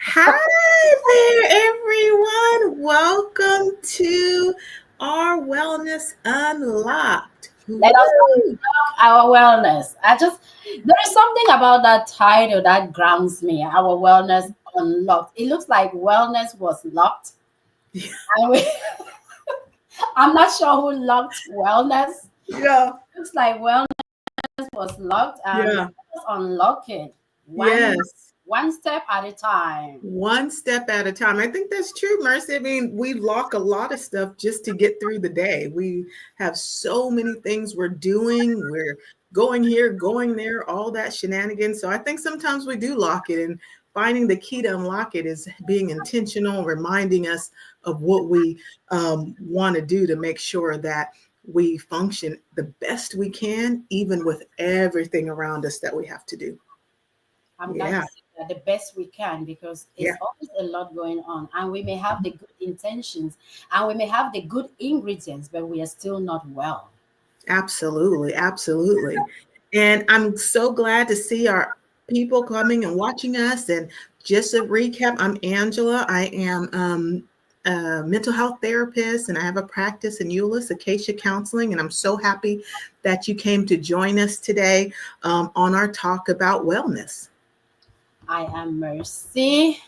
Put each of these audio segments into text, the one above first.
Hi there, everyone. Welcome to our Wellness Unlocked. Let us Woo! unlock our wellness. There is something about that title that grounds me. Our wellness unlocked. It looks like wellness was locked. And I'm not sure who locked wellness. Yeah, Looks like wellness was locked and let yeah, us unlock it yes. one step at a time. One step at a time. I think that's true, Mercy. I mean, we lock a lot of stuff just to get through the day. We have so many things we're doing. We're going here, going there, all that shenanigans. So I think sometimes we do lock it, and finding the key to unlock it is being intentional, reminding us of what we want to do to make sure that we function the best we can, even with everything around us that we have to do. I'm glad you Yeah, said that the best we can because yeah. it's always a lot going on, and we may have the good intentions and we may have the good ingredients, but we are still not well. Absolutely, absolutely. And I'm so glad to see our people coming and watching us. And just a recap, I'm Angela. I am a mental health therapist and I have a practice in Euless, Acacia Counseling. And I'm so happy that you came to join us today on our talk about wellness. I am Mercy.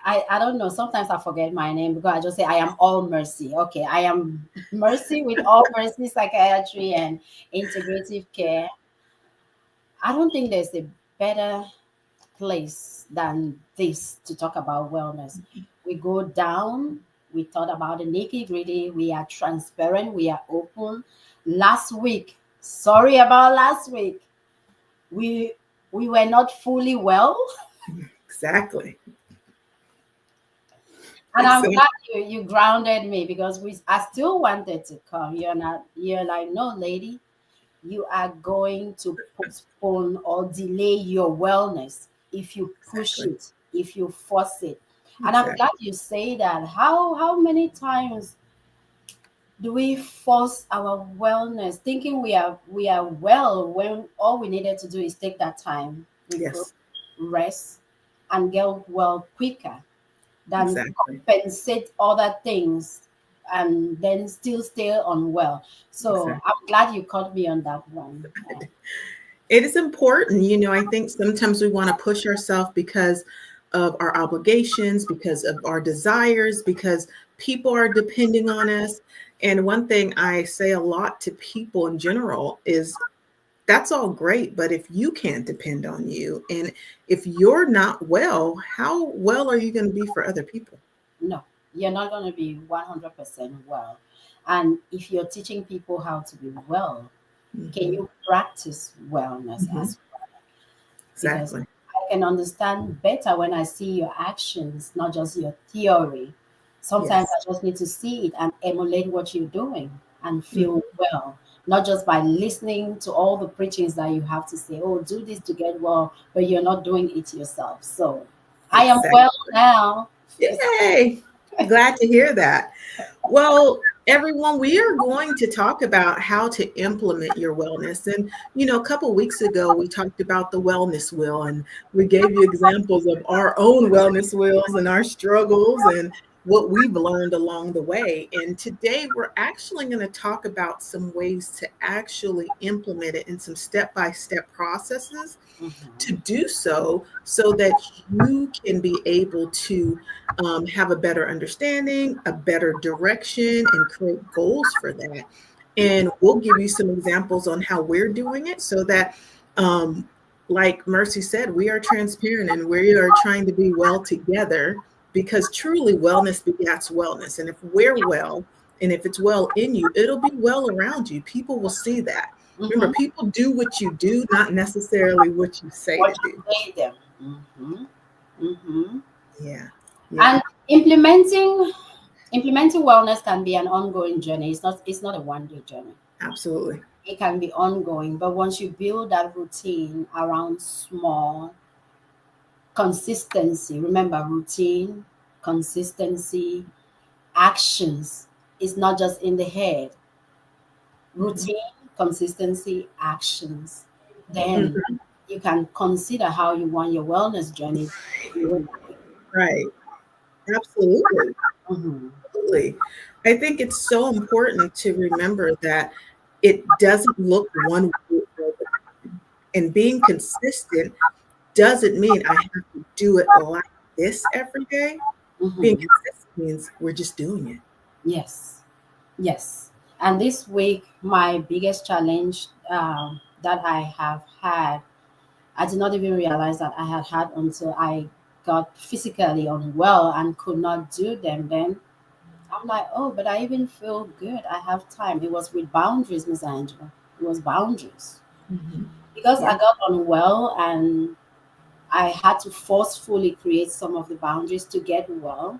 I don't know. Sometimes I forget my name because I just say I am all mercy. Okay, I am mercy with all mercy psychiatry and integrative care. I don't think there's a better place than this to talk about wellness. We go down, we thought about the nitty gritty, we are transparent, we are open. Last week, sorry about last week, we we were not fully well. Exactly. And I'm So glad you grounded me because I still wanted to come. You're like, no, lady, you are going to postpone or delay your wellness if you push exactly, it, if you force it. And I'm glad exactly. you say that. How many times do we force our wellness thinking we are well when all we needed to do is take that time, regroup, Yes, rest, and get well quicker than exactly, compensate other things and then still stay unwell. So exactly. I'm glad you caught me on that one. It is important. I think sometimes we want to push ourselves because of our obligations, because of our desires, because people are depending on us. And one thing I say a lot to people in general is that's all great, but if you can't depend on you and if you're not well, how well are you going to be for other people? No, you're not going to be 100% well. And if you're teaching people how to be well, can Hmm. you practice wellness Hmm. as well? Because Exactly. I can understand better when I see your actions, not just your theory. Sometimes Yes. I just need to see it and emulate what you're doing and feel Mhm. well, not just by listening to all the preachings that you have to say, oh, do this to get well, but you're not doing it yourself. So I am well Exactly. now. Yes. Yay. Glad to hear that. Well, everyone, we are going to talk about how to implement your wellness. And, a couple weeks ago, we talked about the wellness wheel and we gave you examples of our own wellness wheels and our struggles and what we've learned along the way. And today, we're actually going to talk about some ways to actually implement it in some step by step processes to Mhm. do so that you can be able to have a better understanding, a better direction, and create goals for that. And we'll give you some examples on how we're doing it so that, like Mercy said, we are transparent and we are trying to be well together because truly wellness begets wellness. And if we're well, and if it's well in you, it'll be well around you. People will see that. Remember, Mhm. people do what you do, not necessarily what you say to What you do. say them. Mhm. Mhm. Yeah. Yeah. And implementing wellness can be an ongoing journey. It's not a one-day journey. Absolutely. It can be ongoing, but once you build that routine around small consistency, remember routine, consistency, actions. It's not just in the head. Mhm. Routine, consistency, actions. Then Mhm. you can consider how you want your wellness journey. every Right. Absolutely. Mhm. Absolutely. I think it's so important to remember that it doesn't look one way all the time. And being consistent doesn't mean I have to do it like this every day. Being Mhm. consistent means we're just doing it. Yes, yes. And this week, my biggest challenge that I have had, I did not even realize that I had had until I got physically unwell and could not do them. Then I'm like, oh, but I even feel good. I have time. It was with boundaries, Miss Angela. It was boundaries. Mhm. Because I Yeah. got unwell and I had to forcefully create some of the boundaries to get well.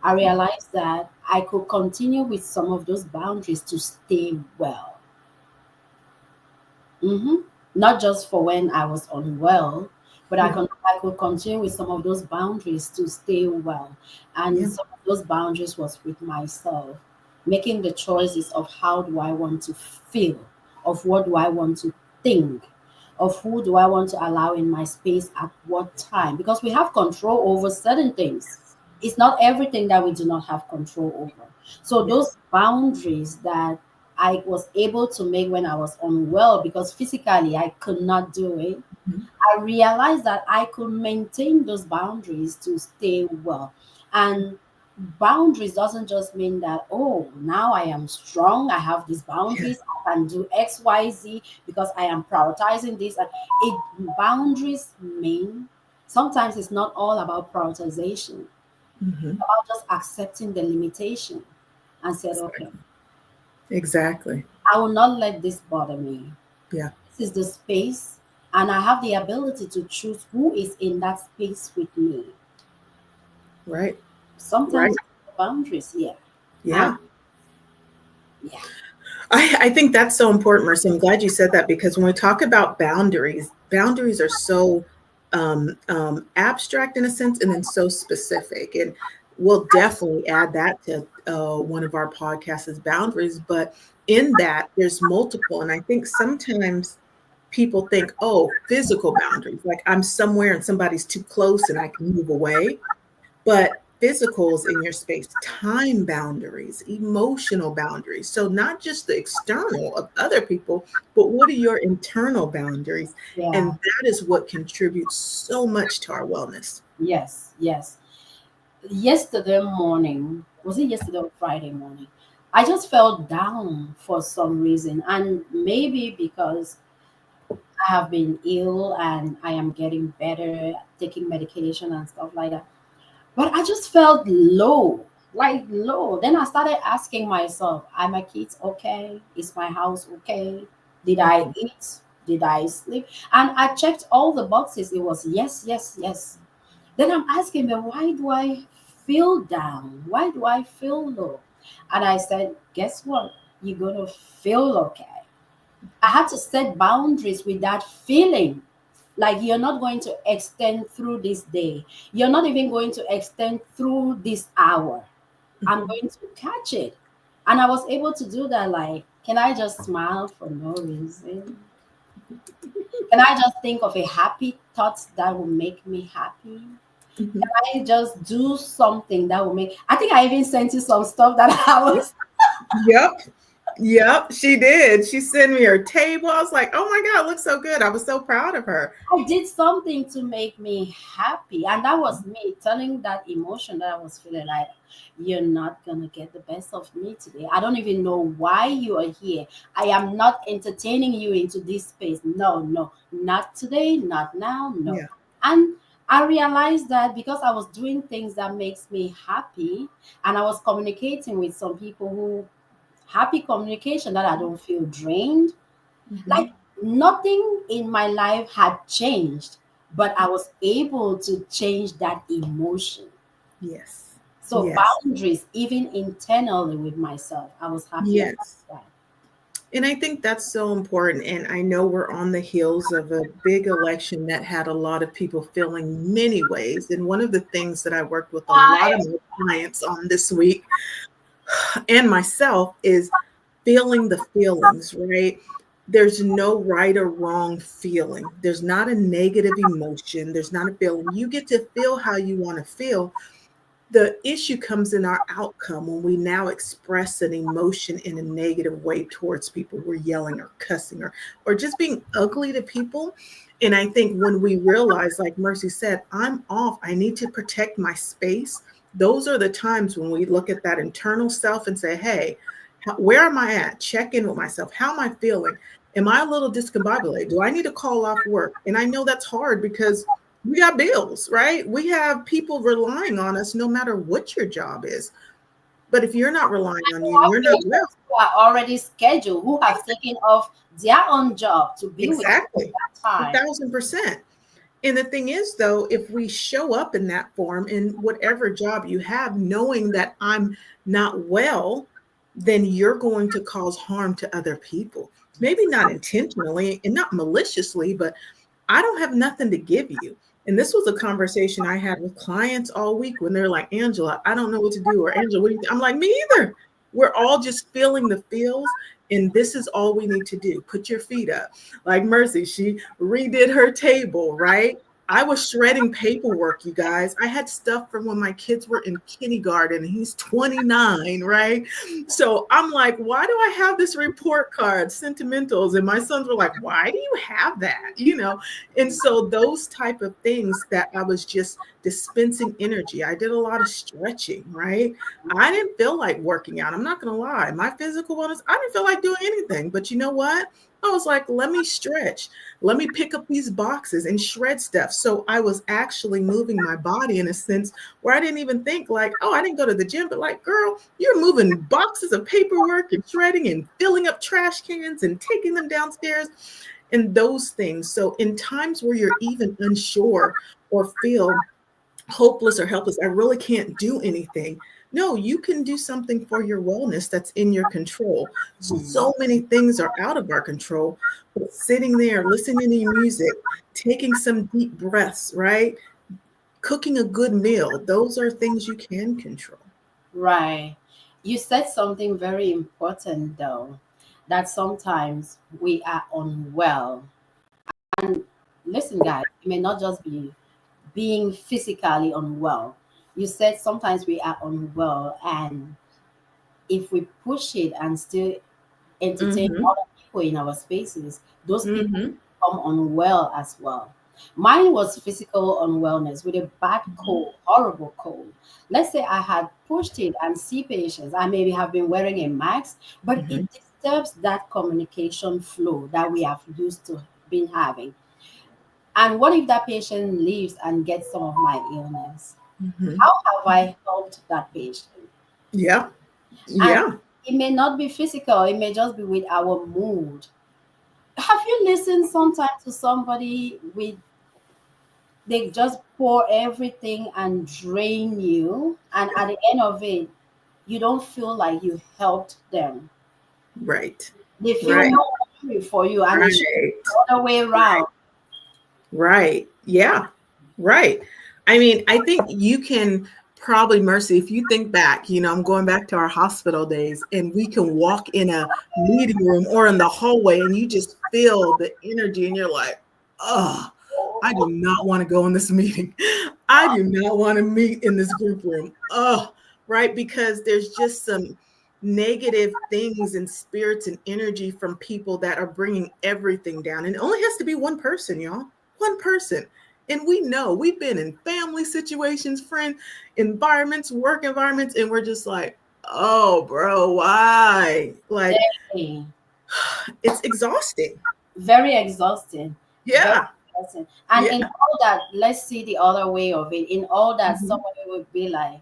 I realized that I could continue with some of those boundaries to stay well. hmm Not just for when I was unwell, but Yeah. I could continue with some of those boundaries to stay well. And Yeah. some of those boundaries was with myself, making the choices of how do I want to feel, of what do I want to think, of who do I want to allow in my space at what time. Because we have control over certain things. It's not everything that we do not have control over. So those Yes. boundaries that I was able to make when I was unwell because physically I could not do it. Mhm. I realized that I could maintain those boundaries to stay well. And boundaries doesn't just mean that, oh, now I am strong, I have these Yeah. boundaries, I can do XYZ because I am prioritizing this. And it boundaries mean sometimes it's not all about prioritization, Mhm. about just accepting the limitation and said, okay, Exactly. Exactly. I will not let this bother me. Yeah. This is the space, and I have the ability to choose who is in that space with me. Right. Sometimes Right. boundaries, yeah. And Yeah. yeah, I think that's so important, Mercy. I'm glad you said that because when we talk about boundaries, boundaries are so abstract in a sense and then so specific. And we'll definitely add that to one of our podcasts as boundaries. But in that, there's multiple. And I think sometimes people think, oh, physical boundaries, like I'm somewhere and somebody's too close and I can move away. But physicals in your space, time boundaries, emotional boundaries. So, not just the external of other people, but what are your internal boundaries? And yeah, that is what contributes so much to our wellness. yes, yes. Yesterday morning, was it yesterday or Friday morning? I just felt down for some reason, and maybe because I have been ill and I am getting better, taking medication and stuff like that. But I just felt low, like low. Then I started asking myself, are my kids okay? Is my house okay? Did I Mhm. eat? Did I sleep? And I checked all the boxes. It was yes, yes, yes. Then I'm asking them, why do I feel down? Why do I feel low? And I said, guess what? You're going to feel okay. I had to set boundaries with that feeling. Like you're not going to extend through this day. You're not even going to extend through this hour. I'm Mhm. going to catch it. And I was able to do that. Like, can I just smile for no reason? Can I just think of a happy thought that will make me happy? Mhm. I just do something that will make. I think I even sent you some stuff that I was. Yep. Yep. She did. She sent me her table. I was like, oh my God, it looks so good. I was so proud of her. I did something to make me happy. And that was me telling that emotion that I was feeling like, you're not going to get the best of me today. I don't even know why you are here. I am not entertaining you into this space. No, no, not today, not now, no. Yeah. And I realized that because I was doing things that makes me happy and I was communicating with some people who happy communication that I don't feel drained like Mhm. nothing in my life had changed, but I was able to change that emotion. Yes. So Yes. boundaries, even internally with myself, I was happy about Yes. that. And I think that's so important. And I know we're on the heels of a big election that had a lot of people feeling many ways. And one of the things that I worked with a lot of Why? my clients on this week and myself is feeling the feelings, right? there's no right or wrong feeling. There's not a negative emotion. There's not a feeling. You get to feel how you want to feel. The issue comes in our outcome when we now express an emotion in a negative way towards people. We're yelling or cussing or just being ugly to people. And I think when we realize, like Mercy said, I'm off, I need to protect my space. Those are the times when we look at that internal self and say, hey, where am I at? Check in with myself. How am I feeling? Am I a little discombobulated? Do I need to call off work? And I know that's hard because we got bills, right? We have people relying on us no matter what your job is. But if you're not relying on you, you're not well. Who are already scheduled, who have taken off their own job to be with you at Exactly. that time. 1000%. And the thing is, though, if we show up in that form in whatever job you have, knowing that I'm not well, then you're going to cause harm to other people. Maybe not intentionally and not maliciously, but I don't have nothing to give you. And this was a conversation I had with clients all week when they're like, Angela, I don't know what to do. Or Angela, what do you think? I'm like, me either. We're all just feeling the feels. And this is all we need to do. Put your feet up. Like Mercy, she redid her table, right? I was shredding paperwork, you guys. I had stuff from when my kids were in kindergarten. He's 29, right? So I'm like, why do I have this report card, sentimentals? And my sons were like, why do you have that? You know? And so those type of things that I was just dispensing energy. I did a lot of stretching, right? I didn't feel like working out. I'm not going to lie. My physical wellness, I didn't feel like doing anything. But you know what? I was like, let me stretch. Let me pick up these boxes and shred stuff. So I was actually moving my body in a sense where I didn't even think like, oh, I didn't go to the gym, but like, girl, you're moving boxes of paperwork and shredding and filling up trash cans and taking them downstairs and those things. So in times where you're even unsure or feel hopeless or helpless, I really can't do anything. No, you can do something for your wellness that's in your control. So many things are out of our control, but sitting there, listening to music, taking some deep breaths, right? Cooking a good meal, those are things you can control. Right. You said something very important though, that sometimes we are unwell. And listen, guys, it may not just be being physically unwell. You said sometimes we are unwell, and if we push it and still entertain Mm-hmm. other people in our spaces, those people Mm-hmm. become unwell as well. Mine was physical unwellness with a bad cold, horrible cold. Let's say I had pushed it and see patients. I maybe have been wearing a mask, but Mm-hmm. it disturbs that communication flow that we have used to been having. And what if that patient leaves and gets some of my illness? Mm-hmm. How have I helped that patient? Yeah. And Yeah. it may not be physical, it may just be with our mood. Have you listened sometimes to somebody with they just pour everything and drain you, and at the end of it, you don't feel like you helped them. Right. They feel Right. more angry for you, and it should be Right. the other way Right. around. Right. Yeah. Right. I mean, I think you can probably, Mercy, if you think back, I'm going back to our hospital days and we can walk in a meeting room or in the hallway and you just feel the energy and you're like, oh, I do not want to go in this meeting. I do not want to meet in this group room. Oh, right. Because there's just some negative things and spirits and energy from people that are bringing everything down. And it only has to be one person, y'all. One person. And we know we've been in family situations, friend environments, work environments, and we're just like, oh, bro, why? Like, Hey, it's exhausting. very exhausting. Very Yeah. exhausting. And Yeah. in all that, let's see the other way of it. In all that, Mhm. somebody would be like,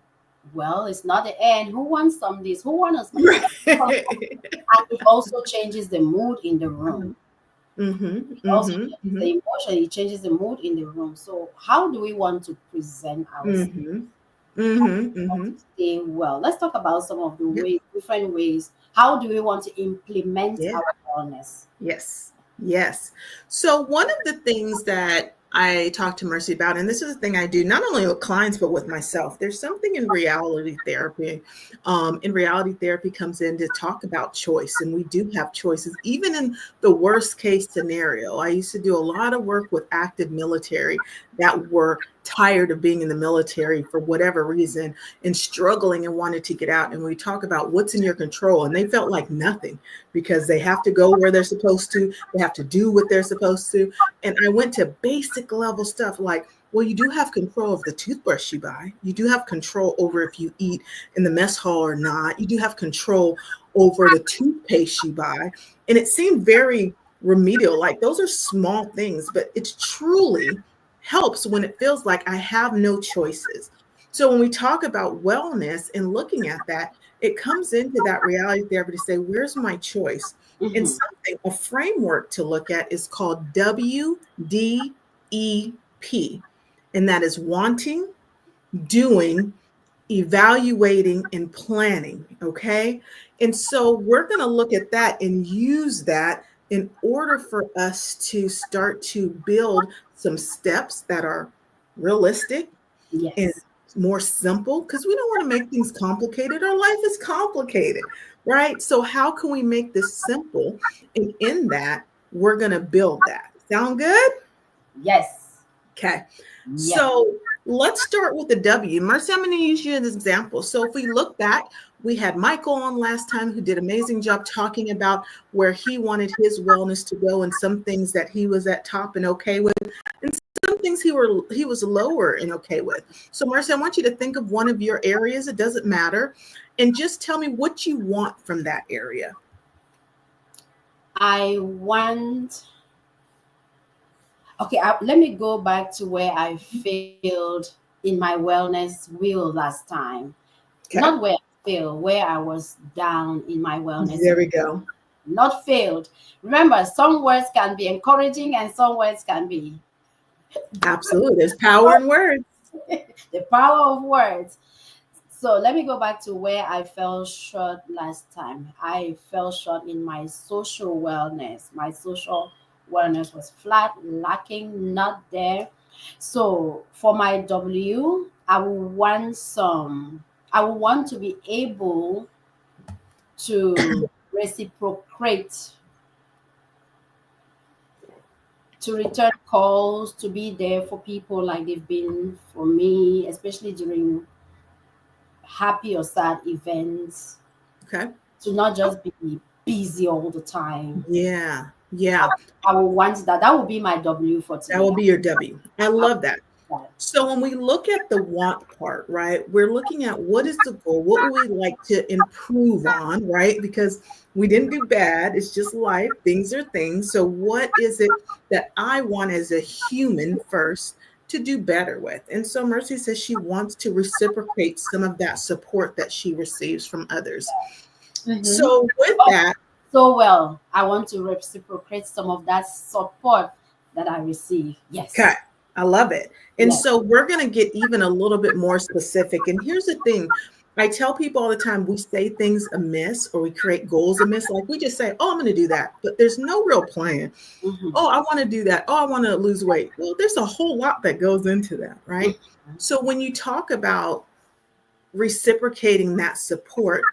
well, it's not the end. Who wants some this? Who wants some? Right. And it also changes the mood in the room. Mm-hmm. It also Mm-hmm. changes the emotion, it changes the mood in the room. So, how do we want to present ourselves Mm-hmm. Mm-hmm. Mm-hmm. to stay well? Let's talk about some of the Yep. ways, different ways. How do we want to implement Yeah. our wellness? Yes. Yes. So one of the things that I talk to Mercy about, and this is the thing I do not only with clients but with myself. There's something in reality therapy. In reality therapy comes in to talk about choice, and we do have choices, even in the worst case scenario. I used to do a lot of work with active military that were tired of being in the military for whatever reason and struggling and wanted to get out. And we talk about what's in your control, and they felt like nothing because they have to go where they're supposed to, they have to do what they're supposed to. And I went to basic level stuff like, well, you do have control of the toothbrush you buy. You do have control over if you eat in the mess hall or not. You do have control over the toothpaste you buy. And it seemed very remedial, like those are small things, but it's truly helps when it feels like I have no choices. So when we talk about wellness and looking at that, it comes into that reality therapy to say, where's my choice? And something, a framework to look at is called WDEP, and that is wanting, doing, evaluating, and planning. Okay. And so we're going to look at that and use that in order for us to start to build some steps that are realistic and Yes. more simple, because we don't want to make things complicated. Our life is complicated, right? So how can we make this simple? And in that, we're going to build that. Sound good? Yes. Okay. Yes. So let's start with the W. Mercy, I'm going to use you as an example. So if we look back, we had Michael on last time who did an amazing job talking about where he wanted his wellness to go and some things that he was at top and okay with, and some things he was lower and okay with. So Mercy, I want you to think of one of your areas, it doesn't matter, and just tell me what you want from that area. I want. Okay, let me go back to where I failed in my wellness wheel last time. Okay. Not where I failed, where I was down in my wellness. There we go. Not failed. Remember, some words can be encouraging and some words can be. Absolutely. There's power in words. The power of words. So let me go back to where I fell short last time. I fell short in my social wellness. My social wellness was flat, lacking, not there. So for my W, I want to be able to reciprocate, to return calls, to be there for people like they've been for me, especially during happy or sad events. Okay. To not just be busy all the time. Yeah. Yeah. I will want that. That will be my W for today. That will be your W. I love that. So when we look at the want part, right, we're looking at what is the goal? What would we like to improve on, right? Because we didn't do bad. It's just life. Things are things. So what is it that I want as a human first to do better with? And so Mercy says she wants to reciprocate some of that support that she receives from others. So with that. So well, I want to reciprocate some of that support that I receive. Yes. Okay. I love it. And so we're going to get even a little bit more specific. And here's the thing. I tell people all the time, we say things amiss or we create goals amiss. Like we just say, oh, I'm going to do that. But there's no real plan. Oh, I want to do that. Oh, I want to lose weight. Well, there's a whole lot that goes into that, right? So when you talk about reciprocating that support,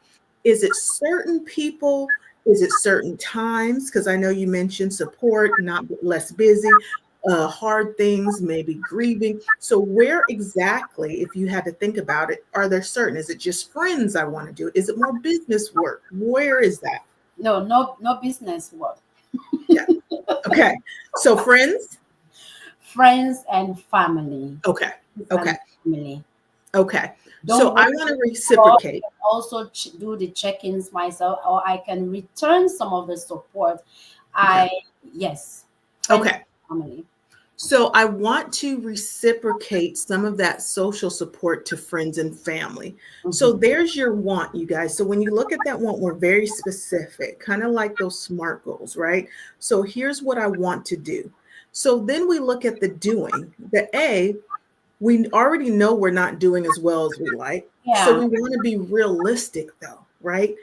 is it certain people? Is it certain times? Because I know you mentioned support, not less busy. Hard things, maybe grieving. So where exactly, if you had to think about it, are there certain? Is it just friends I want to do? Is it more business work? Where is that? No business work. Yeah. Okay. So friends? Friends and family. Okay. Okay. Family. Okay. So I want to reciprocate. Also do the check-ins myself, or I can return some of the support. Yes. Okay. Family. So I want to reciprocate some of that social support to friends and family. So there's your want, you guys. So when you look at that want, we're very specific, kind of like those SMART goals, right? So here's what I want to do. So then we look at the doing. The A, we already know we're not doing as well as we like. Yeah. So we want to be realistic though, right?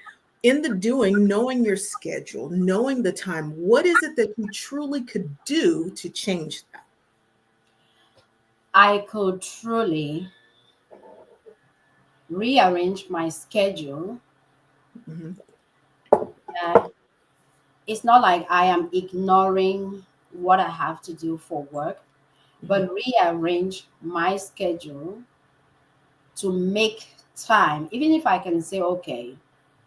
In the doing, knowing your schedule, knowing the time, what is it that you truly could do to change that? I could truly rearrange my schedule, Mhm. that it's not like I am ignoring what I have to do for work, Mhm. but rearrange my schedule to make time, even if I can say, okay,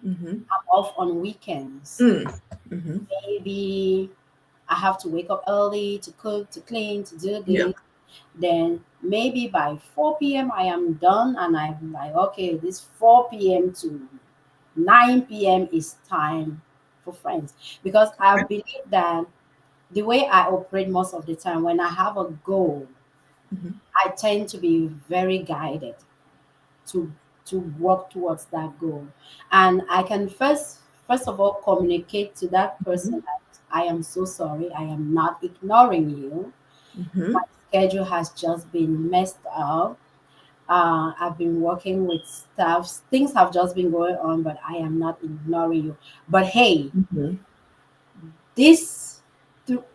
Mhm. I'm off on weekends. Mm. Mhm. Maybe I have to wake up early to cook, to clean, to do Yeah. this. Then maybe by 4 p.m. I am done, and I'm like, okay, this 4 p.m. to 9 p.m. is time for friends. Because I believe that the way I operate most of the time, when I have a goal, Mhm. I tend to be very guided to to work towards that goal. And I can first of all communicate to that person Mhm. that I am so sorry, I am not ignoring you. My Mhm. schedule has just been messed up. I've been working with staff. Things have just been going on, but I am not ignoring you. But hey, Mhm. this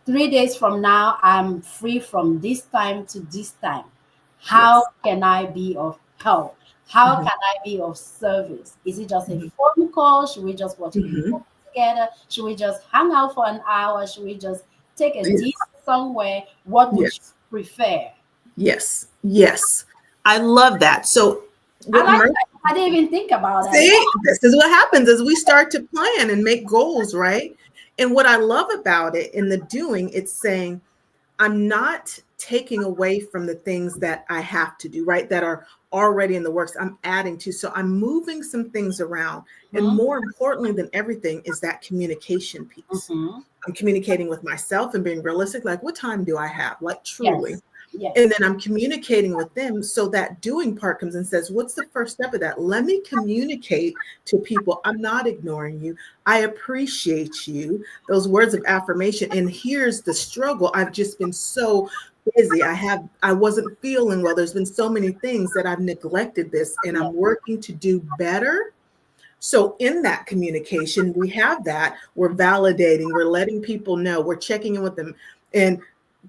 3 days from now, I'm free from this time to this time. How Yes. can I be of help? How Mhm. can I be of service? Is it just a Mhm. phone call? Should we just watch a Mhm. movie together? Should we just hang out for an hour? Should we just take a Yes. dinner somewhere? What would you Yes. prefer? Yes. Yes. I love that. So I what like Mercy, that. I didn't even think about that. Yeah. see, this is what happens as we start to plan and make goals, right? And what I love about it in the doing, it's saying, I'm not taking away from the things that I have to do, right? That are already in the works. I'm adding to. So I'm moving some things around. And Mm-hmm. more importantly than everything is that communication piece. Mm-hmm. I'm communicating with myself and being realistic. Like, what time do I have? Like, truly. Yes. Yes. And then I'm communicating with them. So that doing part comes and says, what's the first step of that? Let me communicate to people. I'm not ignoring you. I appreciate you. Those words of affirmation. And here's the struggle. I've just been so busy. I wasn't feeling well. There's been so many things that I've neglected this, and Yes. I'm working to do better. So in that communication, we have that. We're validating, we're letting people know, we're checking in with them. And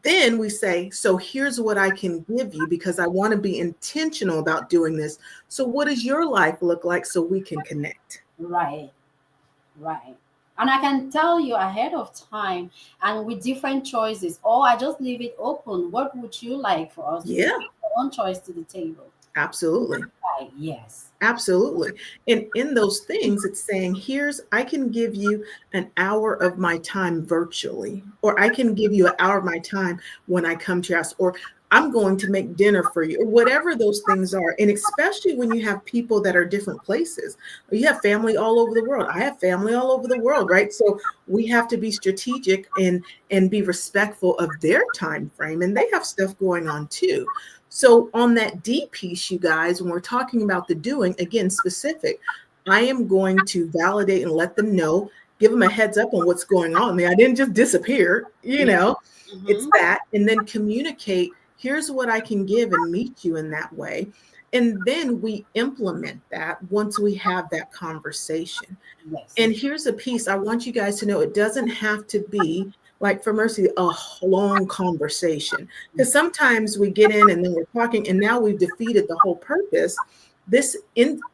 then we say, so here's what I can give you because I want to be intentional about doing this. So what does your life look like so we can connect? Right. Right. And I can tell you ahead of time and with different choices, or I just leave it open. What would you like for us to do? Yeah, Bring your own choice to the table. absolutely. Right. Yes. Absolutely. And in those things, it's saying, here's, I can give you an hour of my time virtually, or I can give you an hour of my time when I come to your house, or I'm going to make dinner for you, or whatever those things are. And especially when you have people that are different places, you have family all over the world. I have family all over the world, right? So we have to be strategic and be respectful of their time frame. And they have stuff going on too. So on that D piece, you guys, when we're talking about the doing, again, specific, I am going to validate and let them know, give them a heads up on what's going on. I didn't just disappear, Yeah. it's Mm-hmm. that. And then communicate, here's what I can give and meet you in that way. And then we implement that once we have that conversation. Yes. And here's a piece I want you guys to know, it doesn't have to be like for Mercy, a long conversation. Because sometimes we get in and then we're talking, and now we've defeated the whole purpose. This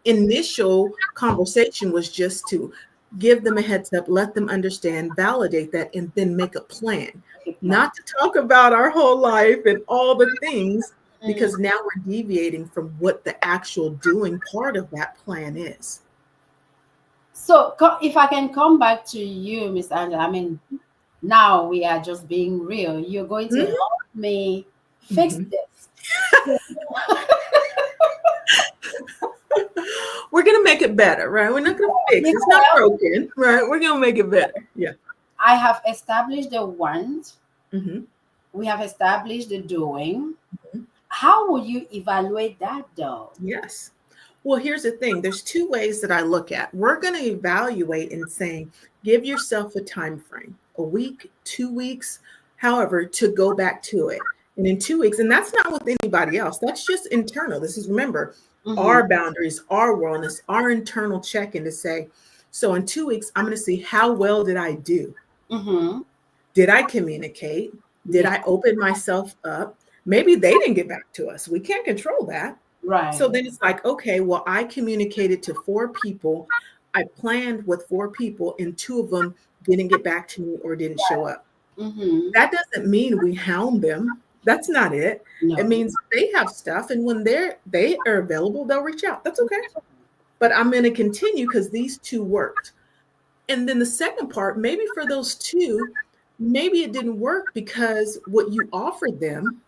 initial conversation was just to give them a heads up, let them understand, validate that, and then make a plan. Okay, plan. Not to talk about our whole life and all the things, Mm. because now we're deviating from what the actual doing part of that plan is. So if I can come back to you, Miss Angela, I mean, now we are just being real. You're going to Mhm, help me fix mhm. this. We're gonna make it better, right? We're not gonna fix it. It's not Because broken, right? We're gonna make it better. Yeah. I have established the want, Hmm. we have established the doing. Hmm. How will you evaluate that though? Yes. Well, here's the thing. There's two ways that I look at. We're going to evaluate and saying, give yourself a time frame, a week, 2 weeks, however, to go back to it. And in 2 weeks, and that's not with anybody else. That's just internal. This is, remember, Mm-hmm. our boundaries, our wellness, our internal check-in to say, so in 2 weeks, I'm going to see how well did I do? Mm-hmm. Did I communicate? Did Yeah. I open myself up? Maybe they didn't get back to us. We can't control that. So Right. then it's like, okay, well, I communicated to 4 people. I planned with 4 people, and 2 of them didn't get back to me or didn't show up. Mm-hmm. That doesn't mean we hound them. That's not it. It No. means they have stuff, and when they are available, they'll reach out. That's okay. But I'm going to continue because these 2 worked. And then the second part, maybe for those 2, maybe it didn't work because what you offered them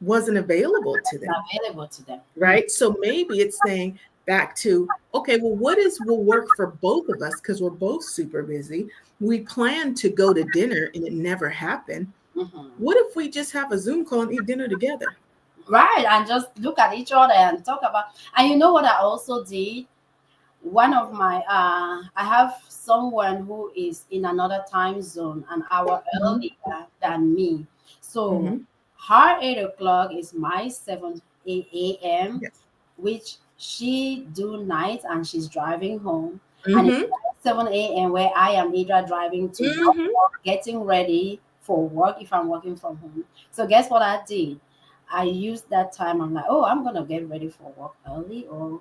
wasn't available to them. Available to them. Right? So maybe it's saying back to, okay, well, will work for both of us because we're both super busy. We planned to go to dinner and it never happened. Mm-hmm. What if we just have a Zoom call and eat dinner together? Right. And just look at each other and talk about. And you know what I also did? One of my I have someone who is in another time zone, an hour Mhm. earlier than me. So Mhm. her 8 o'clock is my 7 a.m., Yes. which she do night and she's driving home. And it's Mhm. 7 a.m. where I am either driving to work Mhm. or getting ready for work if I'm working from home. So guess what I did? I used that time. I'm like, oh, I'm gonna get ready for work early, or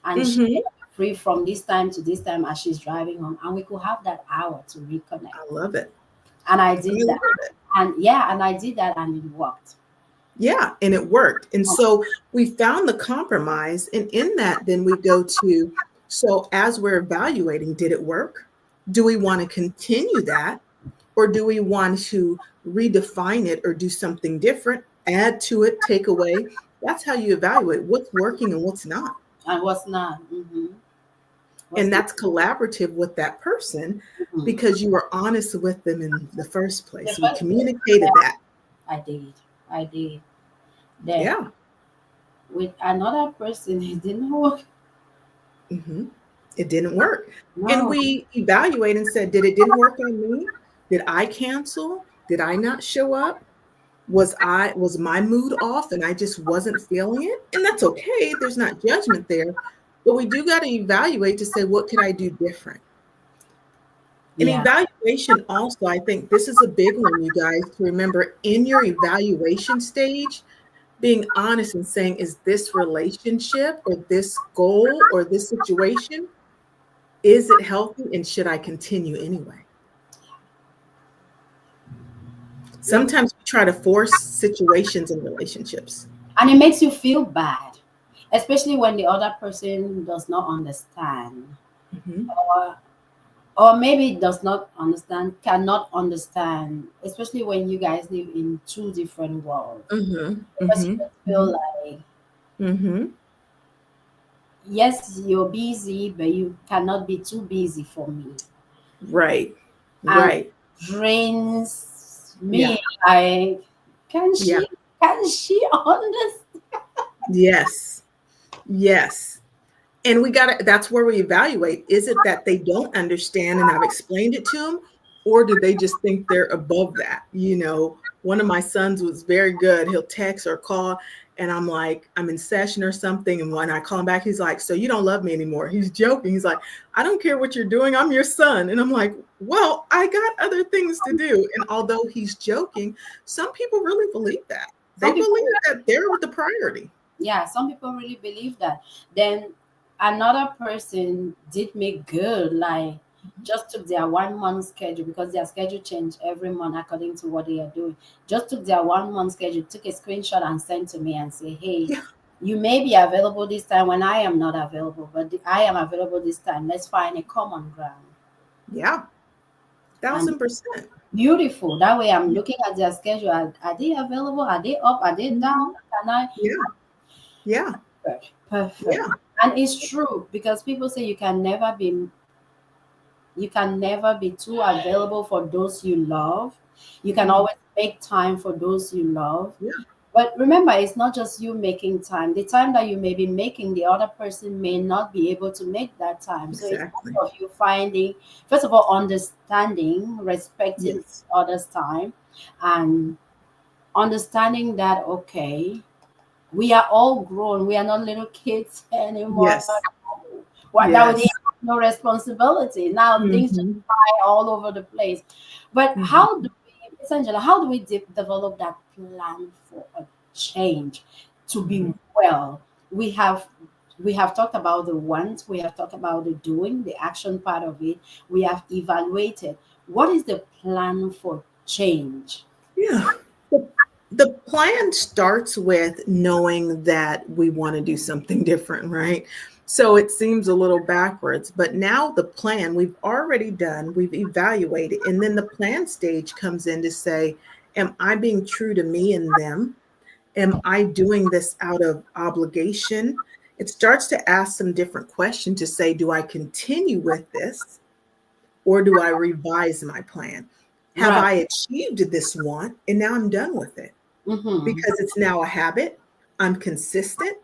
and she Mhm. free from this time to this time as she's driving home, and we could have that hour to reconnect. I love it. And I I did that, love it. and I did that, and it worked. Yeah, and it worked. And so we found the compromise. And in that, then we go to, so as we're evaluating, did it work? Do we want to continue that? Or do we want to redefine it or do something different, add to it, take away? That's how you evaluate what's working and what's not. And what's not? Mm-hmm. What's And not? that's collaborative with that person Mm-hmm. because you were honest with them in the first The place. We first communicated that. I did, I did. Then Yeah. with another person, it didn't work. Hmm. It didn't work. And No, we evaluate and said, didn't work on me? Did I cancel? Did I not show up? Was my mood off and I just wasn't feeling it? And that's okay. There's not judgment there. But we do got to evaluate to say, what could I do different? And yeah, evaluation also, I think this is a big one, you guys, to remember in your evaluation stage, being honest and saying, is this relationship or this goal or this situation, is it healthy and should I continue anyway? it, Sometimes we try to force situations in relationships. and it makes you feel bad, especially when the other person does not understand, Mhm, or or maybe does not understand, cannot understand, especially when you guys live in two different worlds. mhm, Because you mhm, just feel mhm, like, mhm. yes, you're busy, but you cannot be too busy for me. Right, And right. drains Yeah, me like, can yeah. she can she understand? Yes, yes. And we got to, that's where we evaluate. Is it that they don't understand and I've explained it to them, or do they just think they're above that? One of my sons was very good. He'll text or call, and I'm like, I'm in session or something. And when I call him back, he's like, so you don't love me anymore. He's joking. He's like, I don't care what you're doing. I'm your son. And I'm like, well, I got other things to do. And although he's joking, some people really believe that. They Some people, believe that they're the priority. yeah, some people really believe that. Then another person did me good, like just took their 1 month schedule, because their schedule changed every month according to what they are doing. Just took their 1 month schedule, took a screenshot and sent to me and say, hey, Yeah. you may be available this time when I am not available, but I am available this time. Let's find a common ground. Yeah. And 1000%. beautiful. That way I'm looking at their schedule. Are they available? Are they up? Are they down? Mhm. Can I? Yeah, yeah, Perfect. Perfect. yeah. And it's true, because people say you can never be too available for those you love. You can Mhm. always make time for those you love. Yeah, But remember, it's not just you making time. The time that you may be making, the other person may not be able to make that time. So it's exactly. part of you finding, first of all, understanding, respecting Yes, others' time, and understanding that, okay, we are all grown. We are not little kids anymore. yes, What now? We yes. have no responsibility. Now things just Mhm, fly all over the place. But mhm. how do we, Miss Angela, how do we develop that plan for a change, to be well. We have talked about the want, we have talked about the doing, the action part of it. We have evaluated. What is the plan for change? Yeah. The plan starts with knowing that we want to do something different, right? So it seems a little backwards, but now the plan we've already done, we've evaluated, and then the plan stage comes in to say, am I being true to me and them? Am I doing this out of obligation? It starts to ask some different questions to say, do I continue with this or do I revise my plan? Have Right. I achieved this want and now I'm done with it? Mm-hmm. Because it's now a habit. I'm consistent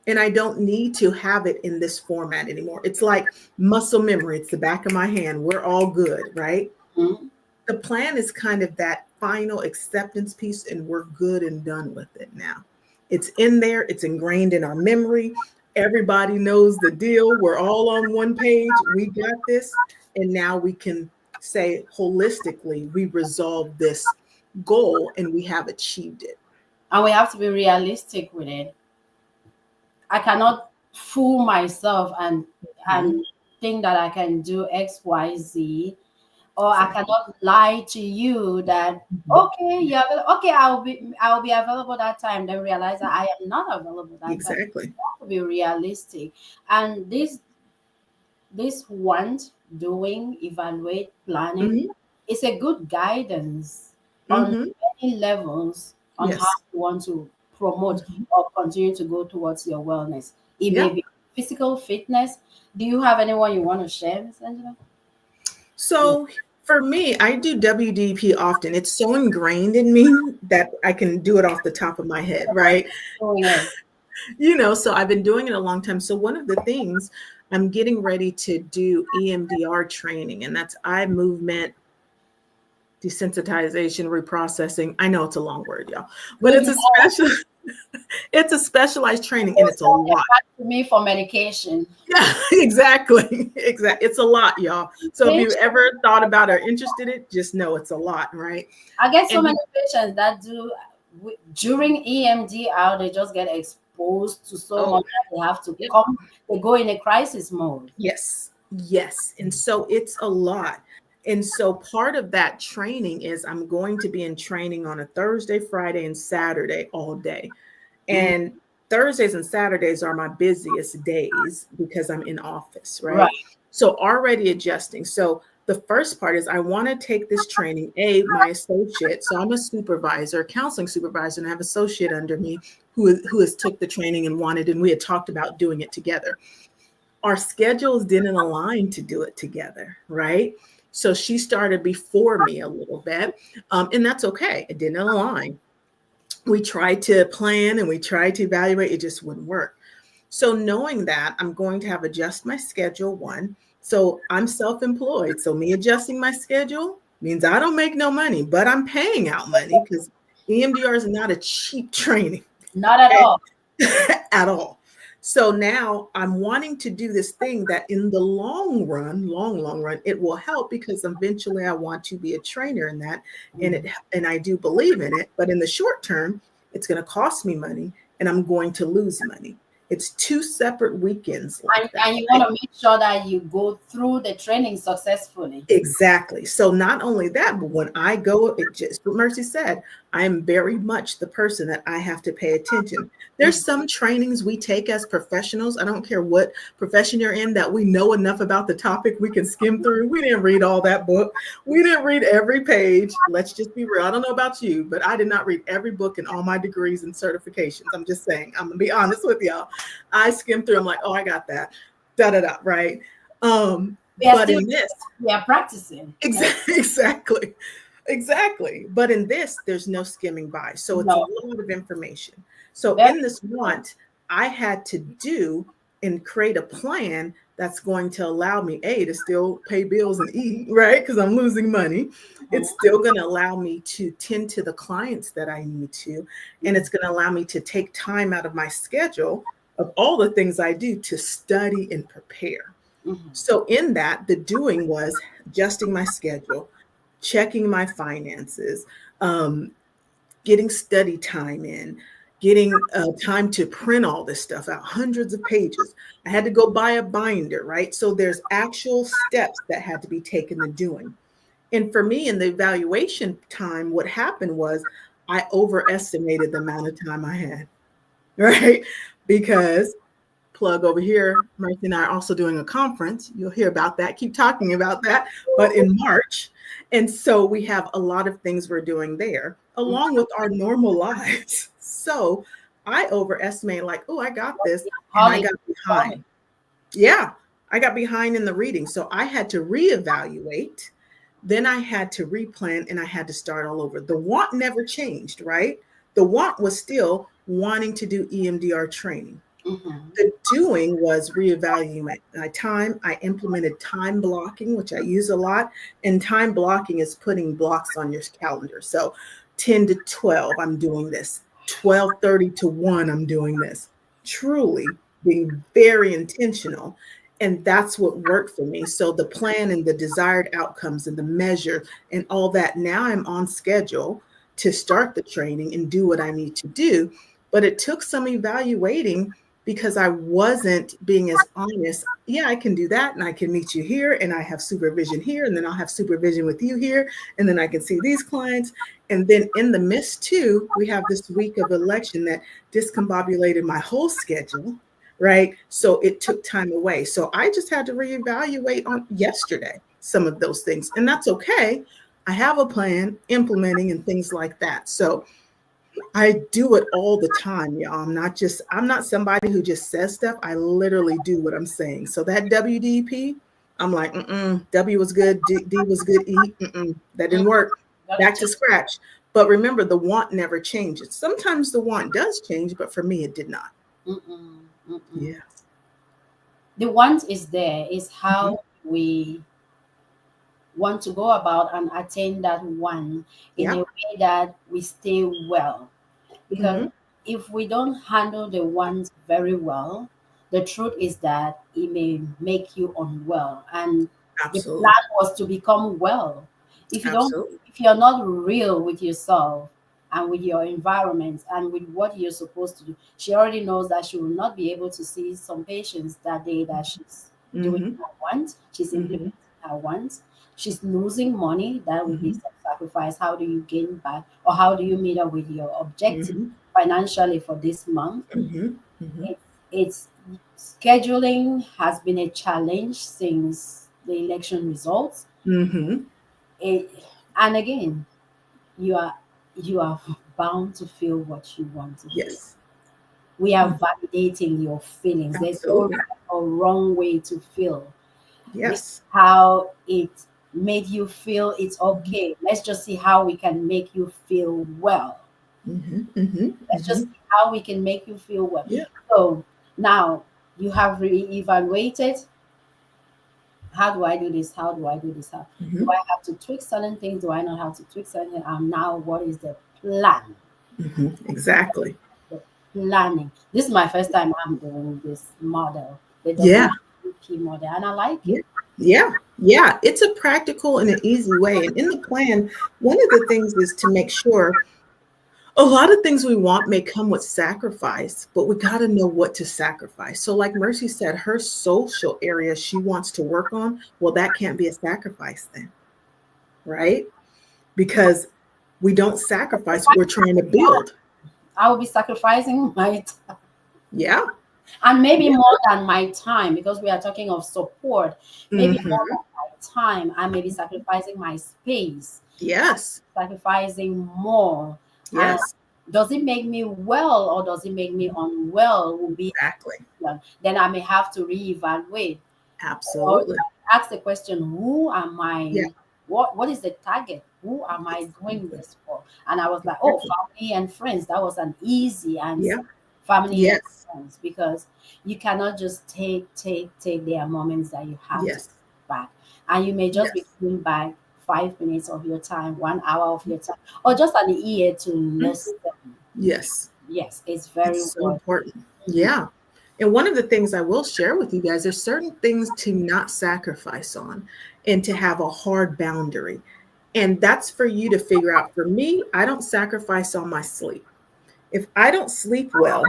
and I don't need to have it in this format anymore. It's like muscle memory. It's the back of my hand. We're all good, right? Mm-hmm. The plan is kind of that final acceptance piece, and we're good and done with it now. It's in there, it's ingrained in our memory. Everybody knows the deal. We're all on one page. We got this. And now we can say holistically, we resolved this goal and we have achieved it. And we have to be realistic with it. I cannot fool myself Mhm. and think that I can do X, Y, Z, or I Exactly. cannot lie to you that Mhm. okay, yeah, okay, I'll be available that time. Then realize that I am not available that time. Exactly. To be realistic, and this want, doing, evaluate, planning Hmm. is a good guidance on Hmm. many levels on how Yes. you want to promote Mhm. or continue to go towards your wellness. It may Yeah. be physical fitness. Do you have anyone you want to share, Miss Angela? Yeah. So for me, I do WDP often. It's so ingrained in me that I can do it off the top of my head, right? Doing it. So I've been doing it a long time. So one of the things I'm getting ready to do EMDR training, and that's eye movement desensitization reprocessing. I know it's a long word, y'all, but Good. it's a special it's a specialized training and it's a lot. To me for medication. Yeah, exactly. Exactly. It's a lot, y'all. So if you ever thought about or interested in it, just know it's a lot, right? I get so And many patients that do during EMDR, they just get exposed to so oh, much that they have to yep. come, they go in a crisis mode. Yes. Yes. And so it's a lot. And so part of that training is I'm going to be in training on a Thursday, Friday, and Saturday all day. Mhm. And Thursdays and Saturdays are my busiest days because I'm in office, Right. right? So already adjusting. So the first part is I want to take this training, my associate. So I'm a supervisor, counseling supervisor, and I have an associate under me who has took the training and wanted, and we had talked about doing it together. Our schedules didn't align to do it together, right? So she started before me a little bit, and that's okay. It didn't align. We tried to plan and we tried to evaluate, it just wouldn't work. So knowing that I'm going to have adjust my schedule one. So I'm self-employed. So me adjusting my schedule means I don't make no money, but I'm paying out money because EMDR is not a cheap training. Not at Okay. all. At all. So now I'm wanting to do this thing that in the long run, long run, it will help because eventually I want to be a trainer in that. And I do believe in it. But in the short term, it's going to cost me money and I'm going to lose money. It's two separate weekends like that. And you want to make sure that you go through the training successfully. Exactly. So not only that, but when I go, it just what Mercy said, I am very much the person that I have to pay attention. There's Mhm. some trainings we take as professionals. I don't care what profession you're in, that we know enough about the topic we can skim through. We didn't read all that book. We didn't read every page. Let's just be real. I don't know about you, but I did not read every book and all my degrees and certifications. I'm just saying, I'm gonna be honest with y'all. I skimmed through, I'm like, oh, I got that. Da da da, right? We are But still in this, we are practicing. Exactly. Exactly. But in this, there's no skimming by. So it's a No. lot of information. So Very in this want, I had to do and create a plan that's going to allow me, to still pay bills and eat, right? Because I'm losing money. It's still going to allow me to tend to the clients that I need to. And it's going to allow me to take time out of my schedule of all the things I do to study and prepare. Mhm. So in that, the doing was adjusting my schedule, checking my finances, um, getting study time in, getting time to print all this stuff out, hundreds of pages. I had to go buy a binder, right? So there's actual steps that had to be taken to doing. And for me, in the evaluation time, what happened was I overestimated the amount of time I had, right? Because plug over here, Mercy and I are also doing a conference. You'll hear about that, keep talking about that, but in March. And so we have a lot of things we're doing there, along with our normal lives. So I overestimated, like, oh, I got this, and I got behind. Yeah, I got behind in the reading. So I had to reevaluate. Then I had to replan and I had to start all over. The want never changed, right? The want was still wanting to do EMDR training. Mm-hmm. The doing was reevaluate my time. I implemented time blocking, which I use a lot. And time blocking is putting blocks on your calendar. So 10 to 12, I'm doing this. 12:30 to 1, I'm doing this. Truly being very intentional. And that's what worked for me. So the plan and the desired outcomes and the measure and all that, now I'm on schedule to start the training and do what I need to do. But it took some evaluating because I wasn't being as honest. Yeah, I can do that. And I can meet you here. And I have supervision here. And then I'll have supervision with you here. And then I can see these clients. And then in the midst too, we have this week of election that discombobulated my whole schedule. Right. So it took time away. So I just had to reevaluate on yesterday some of those things. And that's okay. I have a plan, implementing and things like that. So I do it all the time, y'all. I'm not somebody who just says stuff. I literally do what I'm saying. So that WDP, I'm like, W was good, D was good, E, that didn't work. Back to scratch. But remember, the want never changes. Sometimes the want does change, but for me, it did not. Yeah. The want is there, is how we want to go about and attain that one in a way that we stay well. Because if we don't handle the want very well, the truth is that it may make you unwell. And the plan was to become well. If you're not real with yourself and with your environment and with what you're supposed to do, she already knows that she will not be able to see some patients that day that she's doing her want. She's implementing her want. She's losing money. That will be some sacrifice. How do you gain back, or how do you meet up with your objective financially for this month? It's scheduling has been a challenge since the election results. And again, you are bound to feel what you want to feel. We are validating your feelings. There's no wrong way to feel. Yes. How it made you feel, it's okay. Let's just see how we can make you feel well. Let's just see how we can make you feel well. So now you have re-evaluated. How do I do this? How do I do this? How do I have to tweak certain things? Do I not have to tweak certain things? Now what is the plan? Exactly. The planning. This is my first time I'm doing this model. The WDP model, and I like it. Yeah. It's a practical and an easy way. And in the plan, one of the things is to make sure a lot of things we want may come with sacrifice, but we got to know what to sacrifice. So like Mercy said, her social area she wants to work on, well, that can't be a sacrifice then, right? Because we don't sacrifice, we're trying to build. I will be sacrificing my time. Yeah. And maybe more than my time, because we are talking of support. Maybe more than my time, I may be sacrificing my space. Yes. Sacrificing more. Yes. Does it make me well or does it make me unwell? Will be exactly. Then I may have to reevaluate. Absolutely. Ask the question, who am I? Yeah. What is the target? Who am I doing this for? And I was like, oh, family and friends. That was an easy answer. Family and friends, because you cannot just take their moments that you have to back. And you may just be giving back 5 minutes of your time, 1 hour of your time, or just an ear to listen. Yes, it's very so important. Yeah. And one of the things I will share with you guys, there's certain things to not sacrifice on and to have a hard boundary. And that's for you to figure out. For me, I don't sacrifice on my sleep. If I don't sleep well,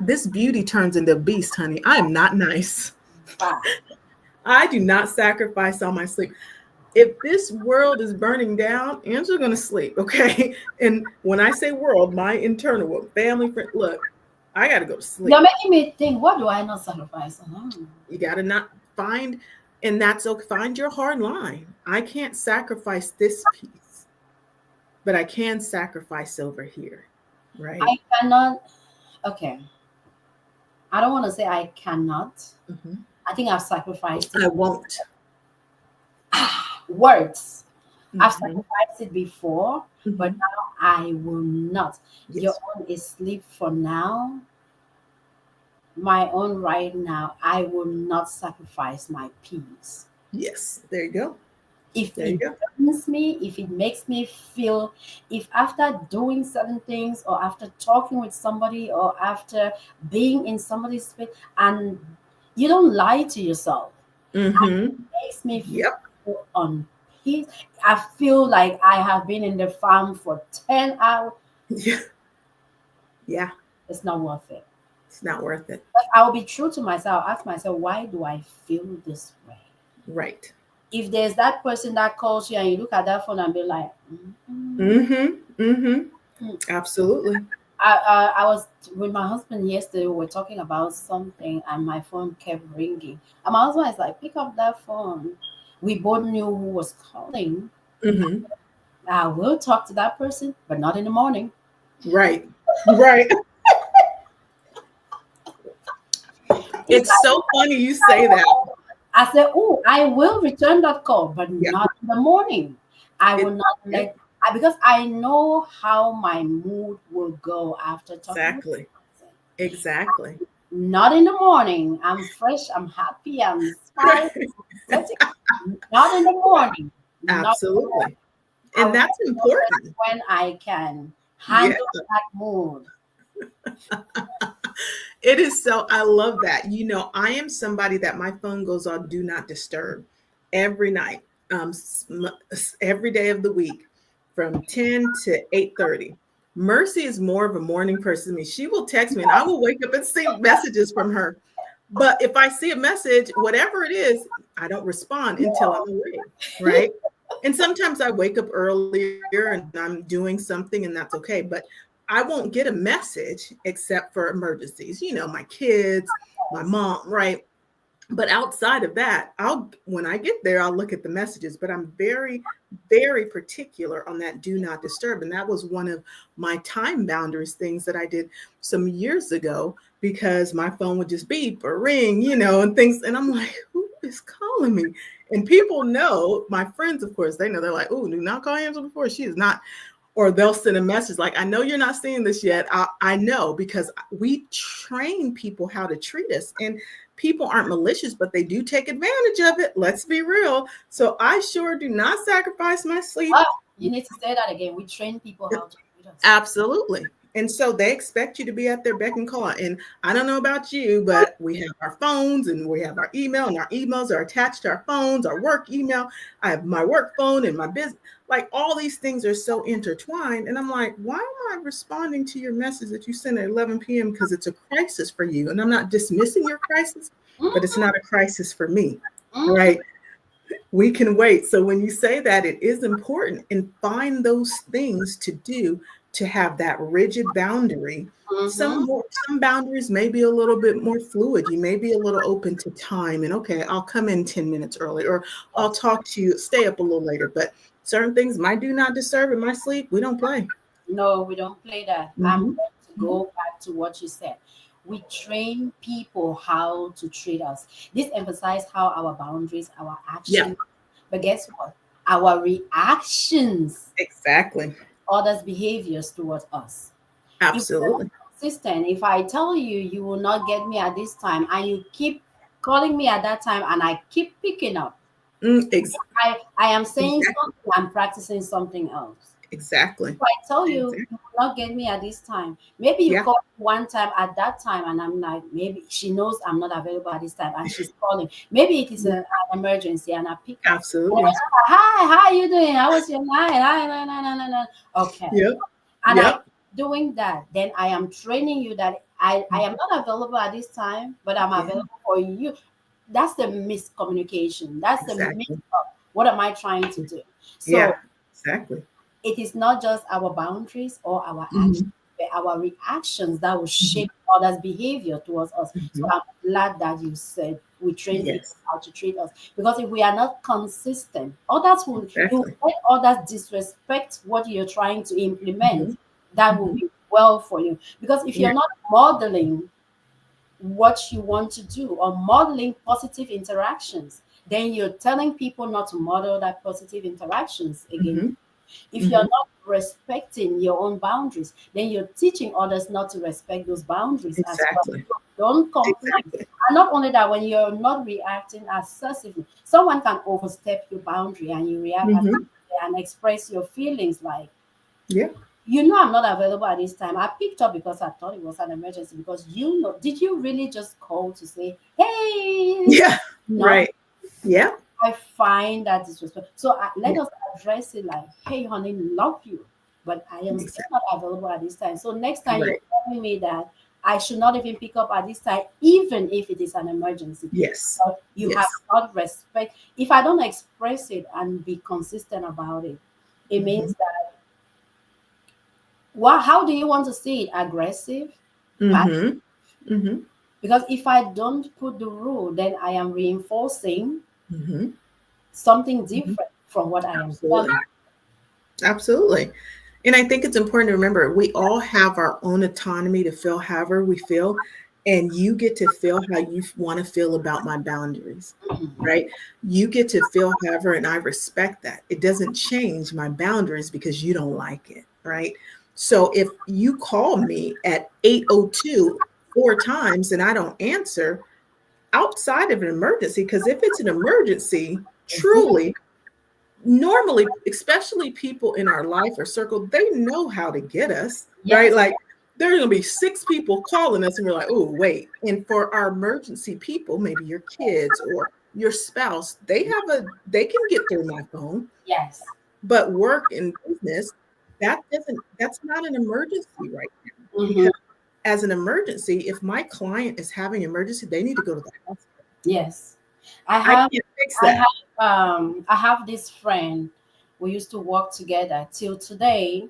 this beauty turns into a beast, honey. I am not nice. Wow. I do not sacrifice on my sleep. If this world is burning down, Angela's gonna sleep, okay? And when I say world, my internal world, family, friend, look, I gotta go to sleep. You're making me think, what do I not sacrifice on? You gotta not find, and that's okay. Find your hard line. I can't sacrifice this piece, but I can sacrifice over here, right? I cannot. Okay. I don't want to say I cannot. Mhm. I think I've sacrificed I won't. words. I've Mhm. sacrificed it before, but Mhm. now I will not. Yes. Your own is sleep for now. My own right now, I will not sacrifice my peace. Yes. There you go. If There you it go. brings me, if it makes me feel, if after doing certain things or after talking with somebody or after being in somebody's space, and you don't lie to yourself, Mm-hmm. makes me Yep. feel on peace. I feel like I have been in the farm for 10 hours. Yeah. Yeah. It's not worth it. It's not worth it. But I will be true to myself, ask myself, why do I feel this way? Right. If there's that person that calls you and you look at that phone and be like, Mm-hmm. Mm-hmm. Mm. Absolutely. I was with my husband yesterday. We were talking about something, and my phone kept ringing. And my husband is like, "Pick up that phone." We both knew who was calling. Mm-hmm. I will talk to that person, but not in the morning. Right. Right. It's so funny you say that. I said, "Oh, I will return that call, but Yeah. not in the morning. I will not Yeah. let." Because I know how my mood will go after talking. Exactly. With the person. Exactly. Not in the morning. I'm fresh. I'm happy. I'm smiling. Not in the morning. Not Absolutely. I And will that's important. when I can handle Yeah. that mood. It is so, I love that. I am somebody that my phone goes on do not disturb every night, every day of the week from 10 to 8:30. Mercy is more of a morning person than me. She will text me and I will wake up and see messages from her. But if I see a message, whatever it is, I don't respond until I'm awake, right? And sometimes I wake up earlier and I'm doing something and that's okay. But I won't get a message except for emergencies, my kids, my mom, right? But outside of that, when I get there, I'll look at the messages, but I'm very, very particular on that do not disturb. And that was one of my time boundaries things that I did some years ago because my phone would just beep or ring, and things. And I'm like, who is calling me? And people know, my friends, of course, they know. They're like, oh, do not call Angela before. She is not. Or they'll send a message like, I know you're not seeing this yet. I know, because we train people how to treat us. And people aren't malicious, but they do take advantage of it. Let's be real. So I sure do not sacrifice my sleep. You need to say that again. We train people how to treat us. Absolutely. And so they expect you to be at their beck and call. And I don't know about you, but we have our phones and we have our email, and our emails are attached to our phones, our work email. I have my work phone and my business. Like, all these things are so intertwined. And I'm like, why am I responding to your message that you sent at 11 p.m.? Because it's a crisis for you. And I'm not dismissing your crisis, but it's not a crisis for me, right? We can wait. So when you say that, it is important, and find those things to do to have that rigid boundary. Some boundaries may be a little bit more fluid. You may be a little open to time, and okay, I'll come in 10 minutes early, or I'll talk to you, stay up a little later. But certain things, my do not disturb in my sleep, we don't play. No, we don't play that. I'm going to go back to what you said. We train people how to treat us. This emphasizes how our boundaries, our actions. Yeah. But guess what? Our reactions, Exactly. others' behaviors towards us. Absolutely. Consistent. If I tell you you will not get me at this time, and you keep calling me at that time, and I keep picking up, I am saying something, I'm practicing something else. Exactly. If I tell you you will not get me at this time, maybe you call one time at that time, and I'm like, maybe she knows I'm not available at this time, and she's calling. Maybe it is an emergency, and I pick up. Absolutely. Hi, how are you doing? How was your night? Hi, no. Okay. Yep. And Yep. doing that, then I am training you that I am not available at this time, but I'm Yeah, available for you. That's the miscommunication. That's the mix exactly. up. What am I trying to do? Yeah, So exactly. it is not just our boundaries or our actions, Hmm. but our reactions that will Hmm. shape others' behavior towards us. So Hmm. I'm glad that you said we train people Yes, how to treat us. Because if we are not consistent, others will you exactly. let others disrespect what you're trying to implement. Hmm. That will Hmm. be well for you. Because if Yeah, you're not modeling what you want to do or modeling positive interactions, then you're telling people not to model that positive interactions again. hmm. If you're Hmm. not respecting your own boundaries, then you're teaching others not to respect those boundaries as well. Exactly. So don't complain. Exactly. And not only that, when you're not reacting assertively, someone can overstep your boundary and you react Hmm. assertively and express your feelings like, Yeah. I'm not available at this time. I picked up because I thought it was an emergency. Because did you really just call to say, hey? Yeah. No, Right. Yeah. I find that disrespect. So let Yeah. us address it like, hey, honey, love you, but I am still Exactly. not available at this time. So next time you're Right. telling me that I should not even pick up at this time, even if it is an emergency, Yes. but you have Yes. not respect. If I don't express it and be consistent about it, it Hmm. means that what? How do you want to see it? Aggressive, Hmm. Hmm. because if I don't put the rule, then I am reinforcing Hmm. something Hmm. different from what I am Absolutely. telling. Absolutely. And I think it's important to remember we all have our own autonomy to feel however we feel. And you get to feel how you want to feel about my boundaries, Mhm. right? You get to feel however, and I respect that. It doesn't change my boundaries because you don't like it, right? So if you call me at 8:02 4 times and I don't answer outside of an emergency, because if it's an emergency, truly, normally, especially people in our life or circle, they know how to get us, right? Yes, Like there are going to be six people calling us, and we're like, oh, wait. And for our emergency people, maybe your kids or your spouse, they can get through my phone, yes. but work and business, that's not an emergency right now. Hmm. Because as an emergency, if my client is having an emergency, they need to go to the hospital. Yes. I I have can't fix I that. have this friend. We used to work together till today.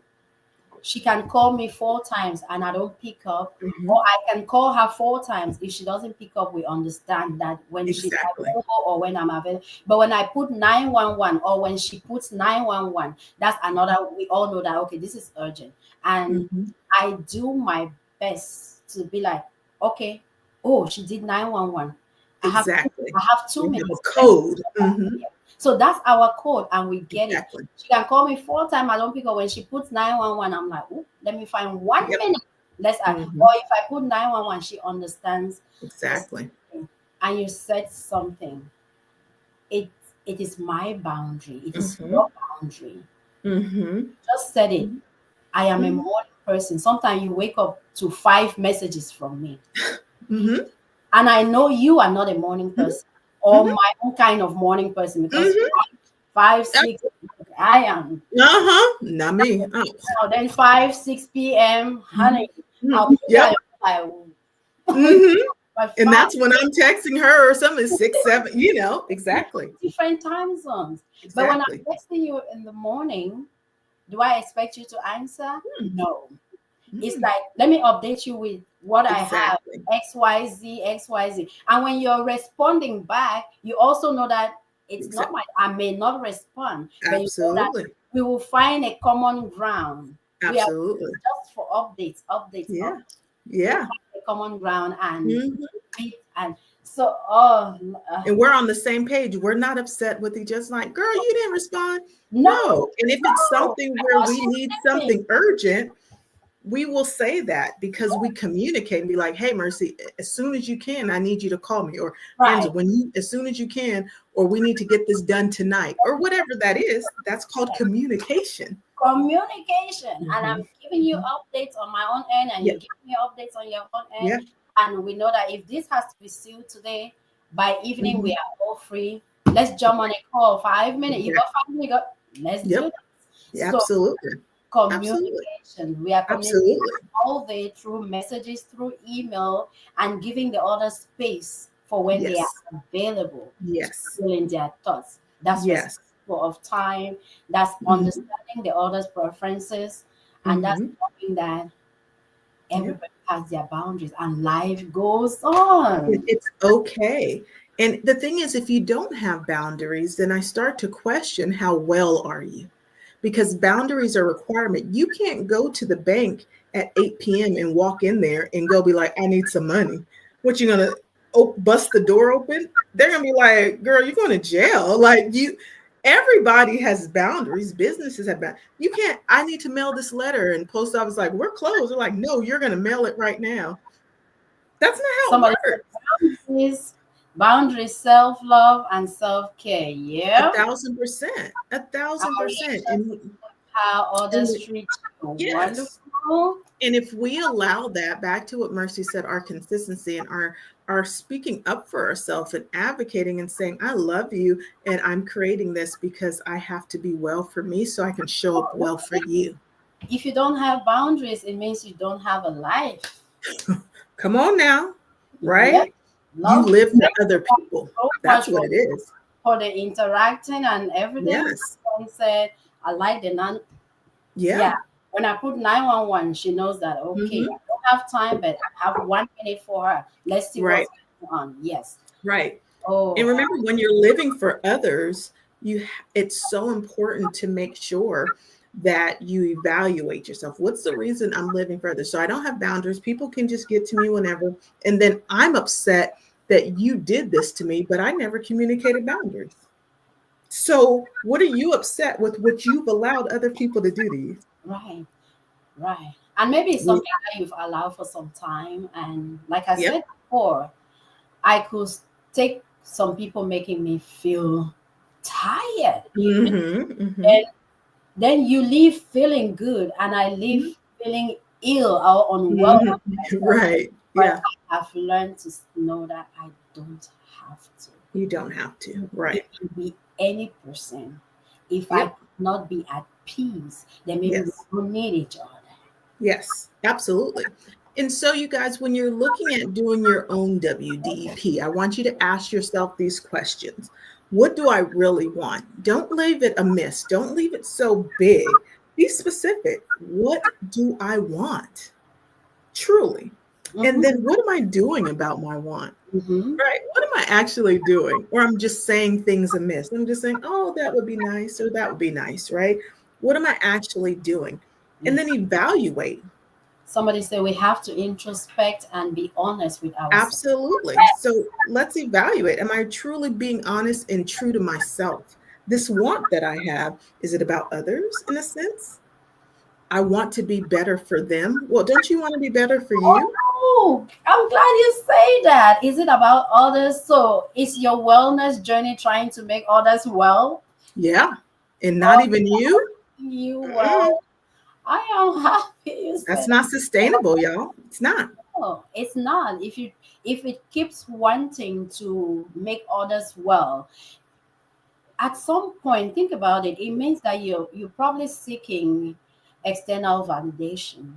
She can call me 4 times and I don't pick up, Mhm. or I can call her 4 times. If she doesn't pick up, we understand that when she's Exactly. available or when I'm available. But when I put 911 or when she puts 911, that's another, we all know that, okay, this is urgent. And Mhm. I do my best to be like, okay, oh, she did 911. I have Exactly. I have two We have a minutes. Let me code. call back. Mhm. Yeah. So that's our code, and we get it. Exactly. She can call me 4 times. I don't pick up. When she puts 911, I'm like, oh, let me find one Yep. minute. Or Mhm. if I put 911, she understands the Exactly. system. And you said something. It it is my boundary. It is Mhm. your boundary. Mhm. Just said it. Mhm. I am a Mhm. morning person. Sometimes you wake up to 5 messages from me. Mhm. And I know you are not a morning Mhm. person or Mhm. my own kind of morning person because Mhm. five, six, I am. Uh-huh. Not me. Oh. Now then 5, 6 p.m., honey, Mhm. I'll Mhm. be Yep. like, Mhm. but And five that's when I'm texting her or something 6, 7, exactly. different time zones. But when Exactly. I'm texting you in the morning, do I expect you to answer? Mm. No. It's Mm. like, let me update you with what I have, Exactly. XYZ, XYZ. And when you're responding back, you also know that it's not Exactly. I may not respond, but you know that Absolutely. we will find a common ground. We are Absolutely. just for updates, updates, Yeah. updates. We'll Yeah. find a common ground and Mhm. meet. And so, oh, And we're on the same page. We're not upset with each other. Like, girl, you didn't respond. no, No. And if it's no, something I where thought we she's need sleeping. something urgent, we will say that because we communicate and be like, hey, Mercy, as soon as you can, I need you to call me. Or Right. Angela, as soon as you can, or we need to get this done tonight, or whatever that is, that's called communication. Communication, and I'm Mhm. giving you Mhm. updates on my own end and Yeah. you're giving me updates on your own end, Yeah. and we know that if this has to be sealed today, by evening we Mhm. are all free. Let's jump on a call. 5 minutes, you got Exactly. 5 minutes, let's do Yep. this. Yeah, So absolutely. Absolutely. communication. We are communicating Absolutely. all day through messages, through email, and giving the other space for when they Yes. are available to Yes. fill in their thoughts. That's Yes. respectful of time. That's Mhm. understanding the other's preferences, and that's Mhm. knowing that Yeah. everybody has their boundaries and life goes on. It's okay. And the thing is, if you don't have boundaries, then I start to question how well are you? Because boundaries are a requirement. You can't go to the bank at 8 p.m. and walk in there and go be like, I need some money. What you gonna bust the door open? They're gonna be like, girl, you're going to jail. Like you, everybody has boundaries. Businesses have boundaries. You can't, I need to mail this letter and post office like, we're closed. They're like, no, you're gonna mail it right now. That's not how it Somebody said works. boundaries, self-love, and self-care. A Yeah. thousand percent. A thousand Our percent. relationship, how And others treat you. yes. Wonderful. And if we allow that, back to what Mercy said, our consistency and our speaking up for ourselves and advocating and saying, I love you and I'm creating this because I have to be well for me so I can show up well for you. If you don't have boundaries, it means you don't have a life. Come on now, Yep. right? You Love. live for Thank other you people. so That's much what it is. for the interacting and everything. Yes. Someone said, I like the non. Yeah. Yeah. When I put 911, she knows that, okay, Hmm. I don't have time, but I have 1 minute for her. Let's see Right. what's going on. Yes. Right. And Oh, remember, when you're living for others, it's so important to make sure that you evaluate yourself. What's the reason I'm living for others? So I don't have boundaries. People can just get to me whenever. And then I'm upset that you did this to me, but I never communicated boundaries. So what are you upset with what you've allowed other people to do to you? right. Right. And maybe it's Ye- something that you've allowed for some time. And like I Yep. said before, I could take some people making me feel tired. Hmm. And then you leave feeling good, and I leave feeling ill or unwell Hmm. of myself. Right. But Yeah. I've learned to know that I don't have to. You don't have to. It Right. can be any person. If I Yep. could not be at peace, then maybe we Yes. don't need each other. Yes, absolutely. And so, you guys, when you're looking at doing your own WDEP, I want you to ask yourself these questions. What do I really want? Don't leave it a miss. Don't leave it so big. Be specific. What do I want? Truly. And Mm-hmm. then what am I doing about my want? Mm-hmm. Right. What am I actually doing? Or I'm just saying things amiss. I'm just saying, oh, that would be nice, or that would be nice, right? What am I actually doing? And then Yes. evaluate. Somebody said we have to introspect and be honest with ourselves. Absolutely. So let's evaluate. Am I truly being honest and true to myself? This want that I have, is it about others in a sense? I want to be better for them. Well, don't you want to be better for you? Oh, I'm glad you say that. Is it about others? So is your wellness journey trying to make others well? Yeah. And not Or even you? you Mm-mm. well? I am happy you That's said not sustainable, y'all. It's not. no. It's not. If it keeps wanting to make others well, at some point, think about it. It means that you're probably seeking external validation.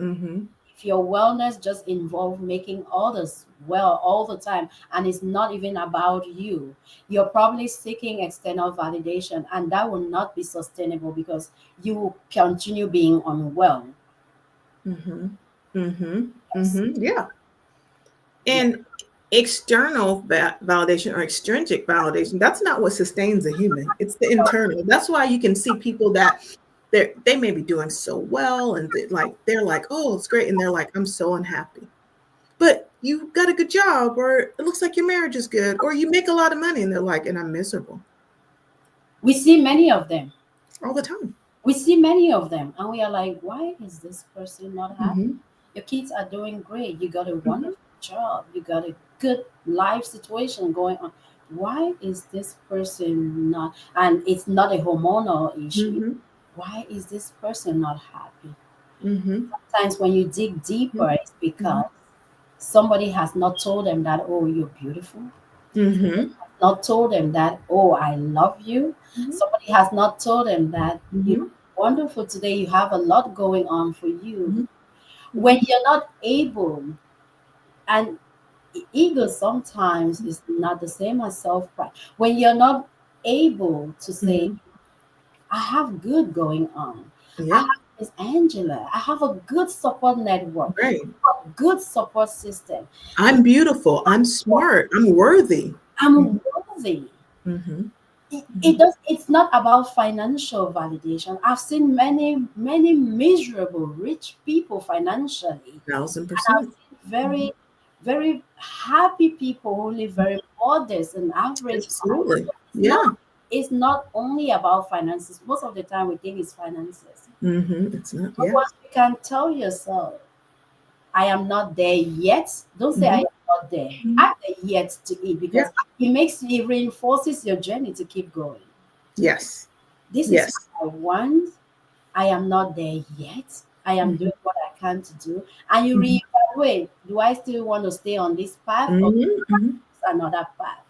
Mm-hmm. If your wellness just involve making others well all the time and it's not even about you, you're probably seeking external validation, and that will not be sustainable because you will continue being unwell. Mm-hmm. Mm-hmm. Yes. Mm-hmm. Yeah. Yeah. And external validation or extrinsic validation, that's not what sustains a human. It's the internal. That's why you can see people that they may be doing so well and they're like, oh, it's great. And they're like, I'm so unhappy. But you got a good job, or it looks like your marriage is good, or you make a lot of money, and they're like, and I'm miserable We see many of them. all the time. We see many of them, and we are like, why is this person not happy? Hmm. Your kids are doing great. You got a Hmm. wonderful job. You got a good life situation going on. Why is this person not? And it's not a hormonal issue. Hmm. Why is this person not happy? Hmm. Sometimes when you dig deeper, it's because somebody has not told them that, oh, you're beautiful. Hmm. Not told them that, oh, I love you. Hmm. Somebody has not told them that, Hmm. wonderful today. You have a lot going on for you. Mhm. When you're not able, and ego sometimes is not the same as self pride. When you're not able to say, Mhm. I have good going on. I Yeah, have Miss Angela. I have a good support network, right. a good support system. I'm beautiful. I'm smart. I'm worthy. I'm worthy. Mm-hmm. It does. It's not about financial validation. I've seen many miserable rich people financially. 1000%. Very, very happy people who live very modest and average life. Absolutely. It's not, Yeah. it's not only about finances. Most of the time we think it's finances. Mm-hmm. It's not. But Yeah. once you can tell yourself, I am not there yet. Don't say I Mm-hmm. am not there. I'm there yet to eat, Yeah. because it reinforces your journey to keep going. Yes. This is Yes. what I want. I am not there yet. I am Mm-hmm. doing what I can to do. And you Mm-hmm. reevaluate, do I still want to stay on this path or Mm-hmm. another path?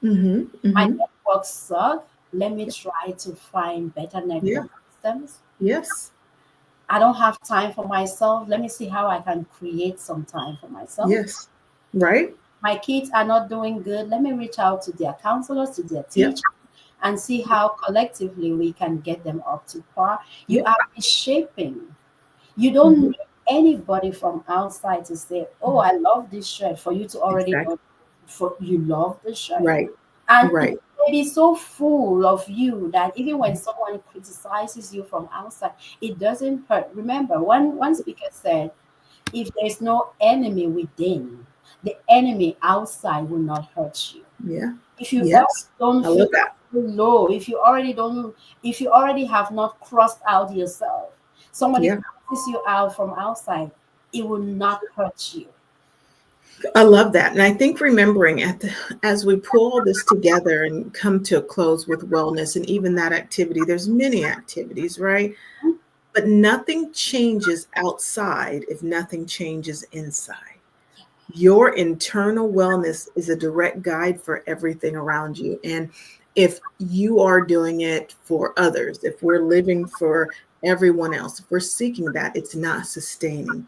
Mm-hmm. My Mm-hmm. network suck. Let me try to find better Yeah. network systems. Yes. I don't have time for myself. Let me see how I can create some time for myself. Yes. Right. My kids are not doing good. Let me reach out to their counselors, to their Yep. teachers, and see how collectively we can get them up to par. You Yep. are reshaping. You don't Mm-hmm. need anybody from outside to say, "Oh, I love this shirt," for you to already Exactly. know for you love the shirt. Right. And it Right. may be so full of you that even when someone criticizes you from outside, it doesn't hurt. Remember, one speaker said, if there's no enemy within, the enemy outside will not hurt you. Yeah. If you already Yes. don't I feel love that. low, if you already have not crossed out yourself, somebody Yeah. crosses you out from outside, it will not hurt you. I love that. And I think remembering as we pull all this together and come to a close with wellness and even that activity, there's many activities, right? But nothing changes outside if nothing changes inside. Your internal wellness is a direct guide for everything around you. And if you are doing it for others, if we're living for everyone else, if we're seeking that, it's not sustaining.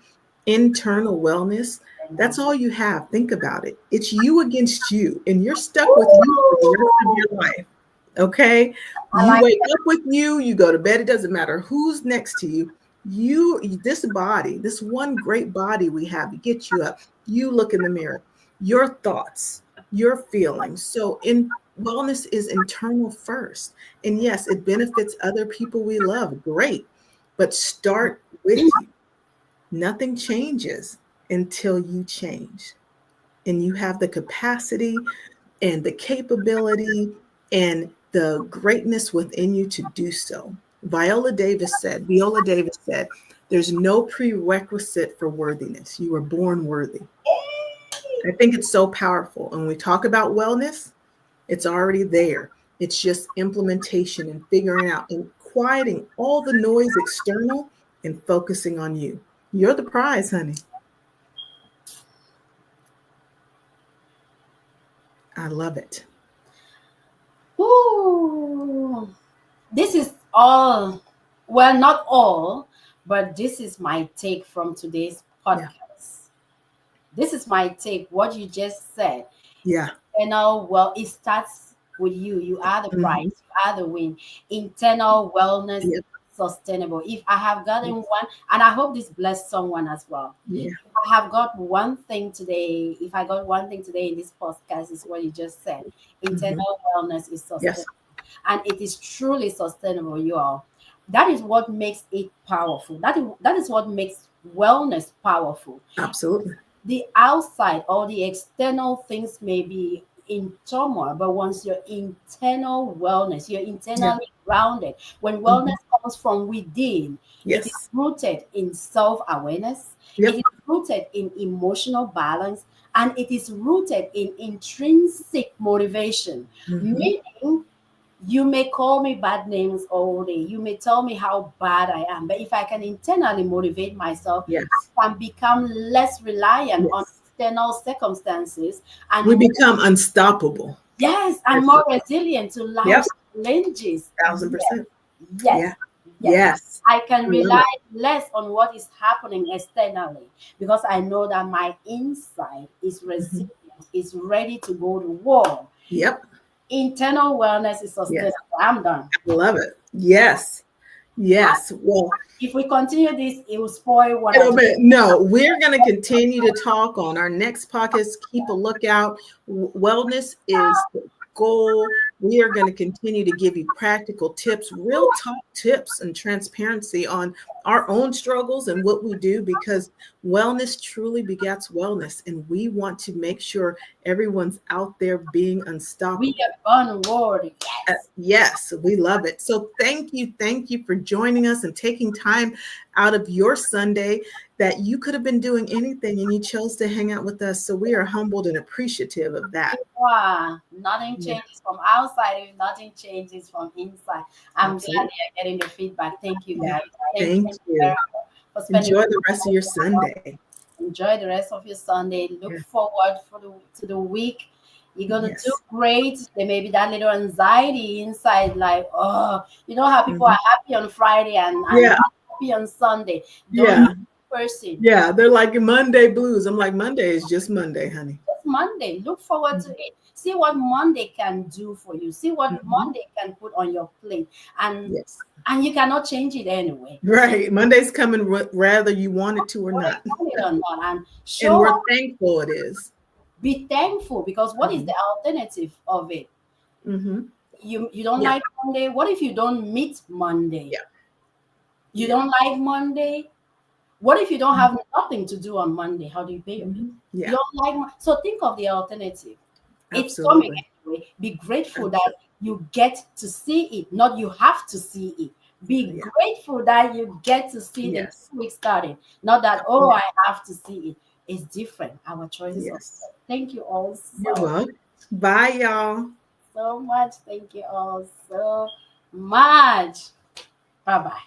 Internal wellness, that's all you have. Think about it. It's you against you, and you're stuck with you for the rest of your life. Okay. I You like wake up with you go to bed. It doesn't matter who's next to you. This body, this one great body we have, to get you up. You look in the mirror, your thoughts, your feelings. So, in wellness is internal first. And yes, it benefits other people we love. Great. But start with you. Nothing changes until you change. And you have the capacity and the capability and the greatness within you to do so. Viola Davis said, there's no prerequisite for worthiness. You were born worthy. I think it's so powerful. And when we talk about wellness, it's already there. It's just implementation and figuring out and quieting all the noise external and focusing on you. You're the prize, honey. I love it. Ooh, this is all, well, not all, but this is my take from today's Yeah. podcast. This is my take. What you just said. Yeah. Internal, well, it starts with you. You are the prize. Hmm. You are the win. Internal wellness is Yep. sustainable. If I have gotten one, and I hope this blessed someone as well. Yeah. If I have got one thing today, if I got one thing today in this podcast, is what you just said. Hmm. Internal wellness is Yes. sustainable. And it is truly sustainable, you all. That is what makes it powerful. That is what makes wellness powerful. Absolutely. The outside or the external things may be in turmoil, but once your internal wellness, you're Yeah. internally grounded. When Hmm. wellness comes from within, it is Yes. rooted in self-awareness, it Yep. is rooted in emotional balance, and it is rooted in intrinsic motivation. Hmm. Meaning, you may call me bad names all day. You may tell me how bad I am. But if I can internally motivate myself, Yes. I can become less reliant on Yes. external circumstances and We more, become unstoppable. yes, and That's more it. resilient to Yep. life's challenges. 1000%. Yes, Yeah. Yes. I can I love rely it. less on what is happening externally because I know that my inside is Mhm. resilient, is ready to go to war. Yep. Internal wellness is Yes. sustainable. I'm done. I love it. Yes. Yes. Well, If we continue this, it will spoil what I little just. bit. No, we're going to continue to talk on our next podcast. Keep a lookout. Wellness is the goal. We are going to continue to give you practical tips, real talk tips, and transparency on our own struggles and what we do because wellness truly begets wellness. And we want to make sure everyone's out there being We unstoppable. are on word. Yes. Yes, we love it. So thank you for joining us and taking time out of your Sunday that you could have been doing anything and you chose to hang out with us. So we are humbled and appreciative of that. Wow. Nothing Yeah, changes from outside if nothing changes from inside. I'm glad absolutely. you're getting the feedback. Thank you, Yeah. guys. Thank Thank you very you. much for spending Enjoy the rest of your time. Sunday. Enjoy the rest of your Sunday. Look Yeah. forward to the week. You're gonna do Yes. great. There may be that little anxiety inside, like, oh, you know how people Mhm. are happy on Friday and Yeah. not happy on Sunday. Don't Yeah. be the person. Yeah. They're like Monday blues. I'm like, Monday is just Monday, honey. Just Monday. Look forward to Mhm. it. See what Monday can do for you. See what Mhm. Monday can put on your plate. And Yes. and you cannot change it anyway. So Right. Monday's coming rather you want it to or whether you not. want it or not, and And show we're up, thankful it is. be thankful because what is the alternative of it? Mm-hmm. You don't Yeah. like Monday. What if you don't meet Monday? Yeah. You Yeah. don't like Monday. What if you don't have nothing to do on Monday? How do you pay your bill? Mhm. You Yeah. don't like so think of the alternative. It's coming Absolutely. anyway. Be grateful that Absolutely. you get to see it, not you have to see it. Be Yeah. grateful that you get to see the Yes. 2 weeks starting, not that oh Yeah. I have to see it. It's different. Our choices are Yes. different. Thank you all You're so welcome. Bye, y'all. so much. Thank you all so much. Bye bye.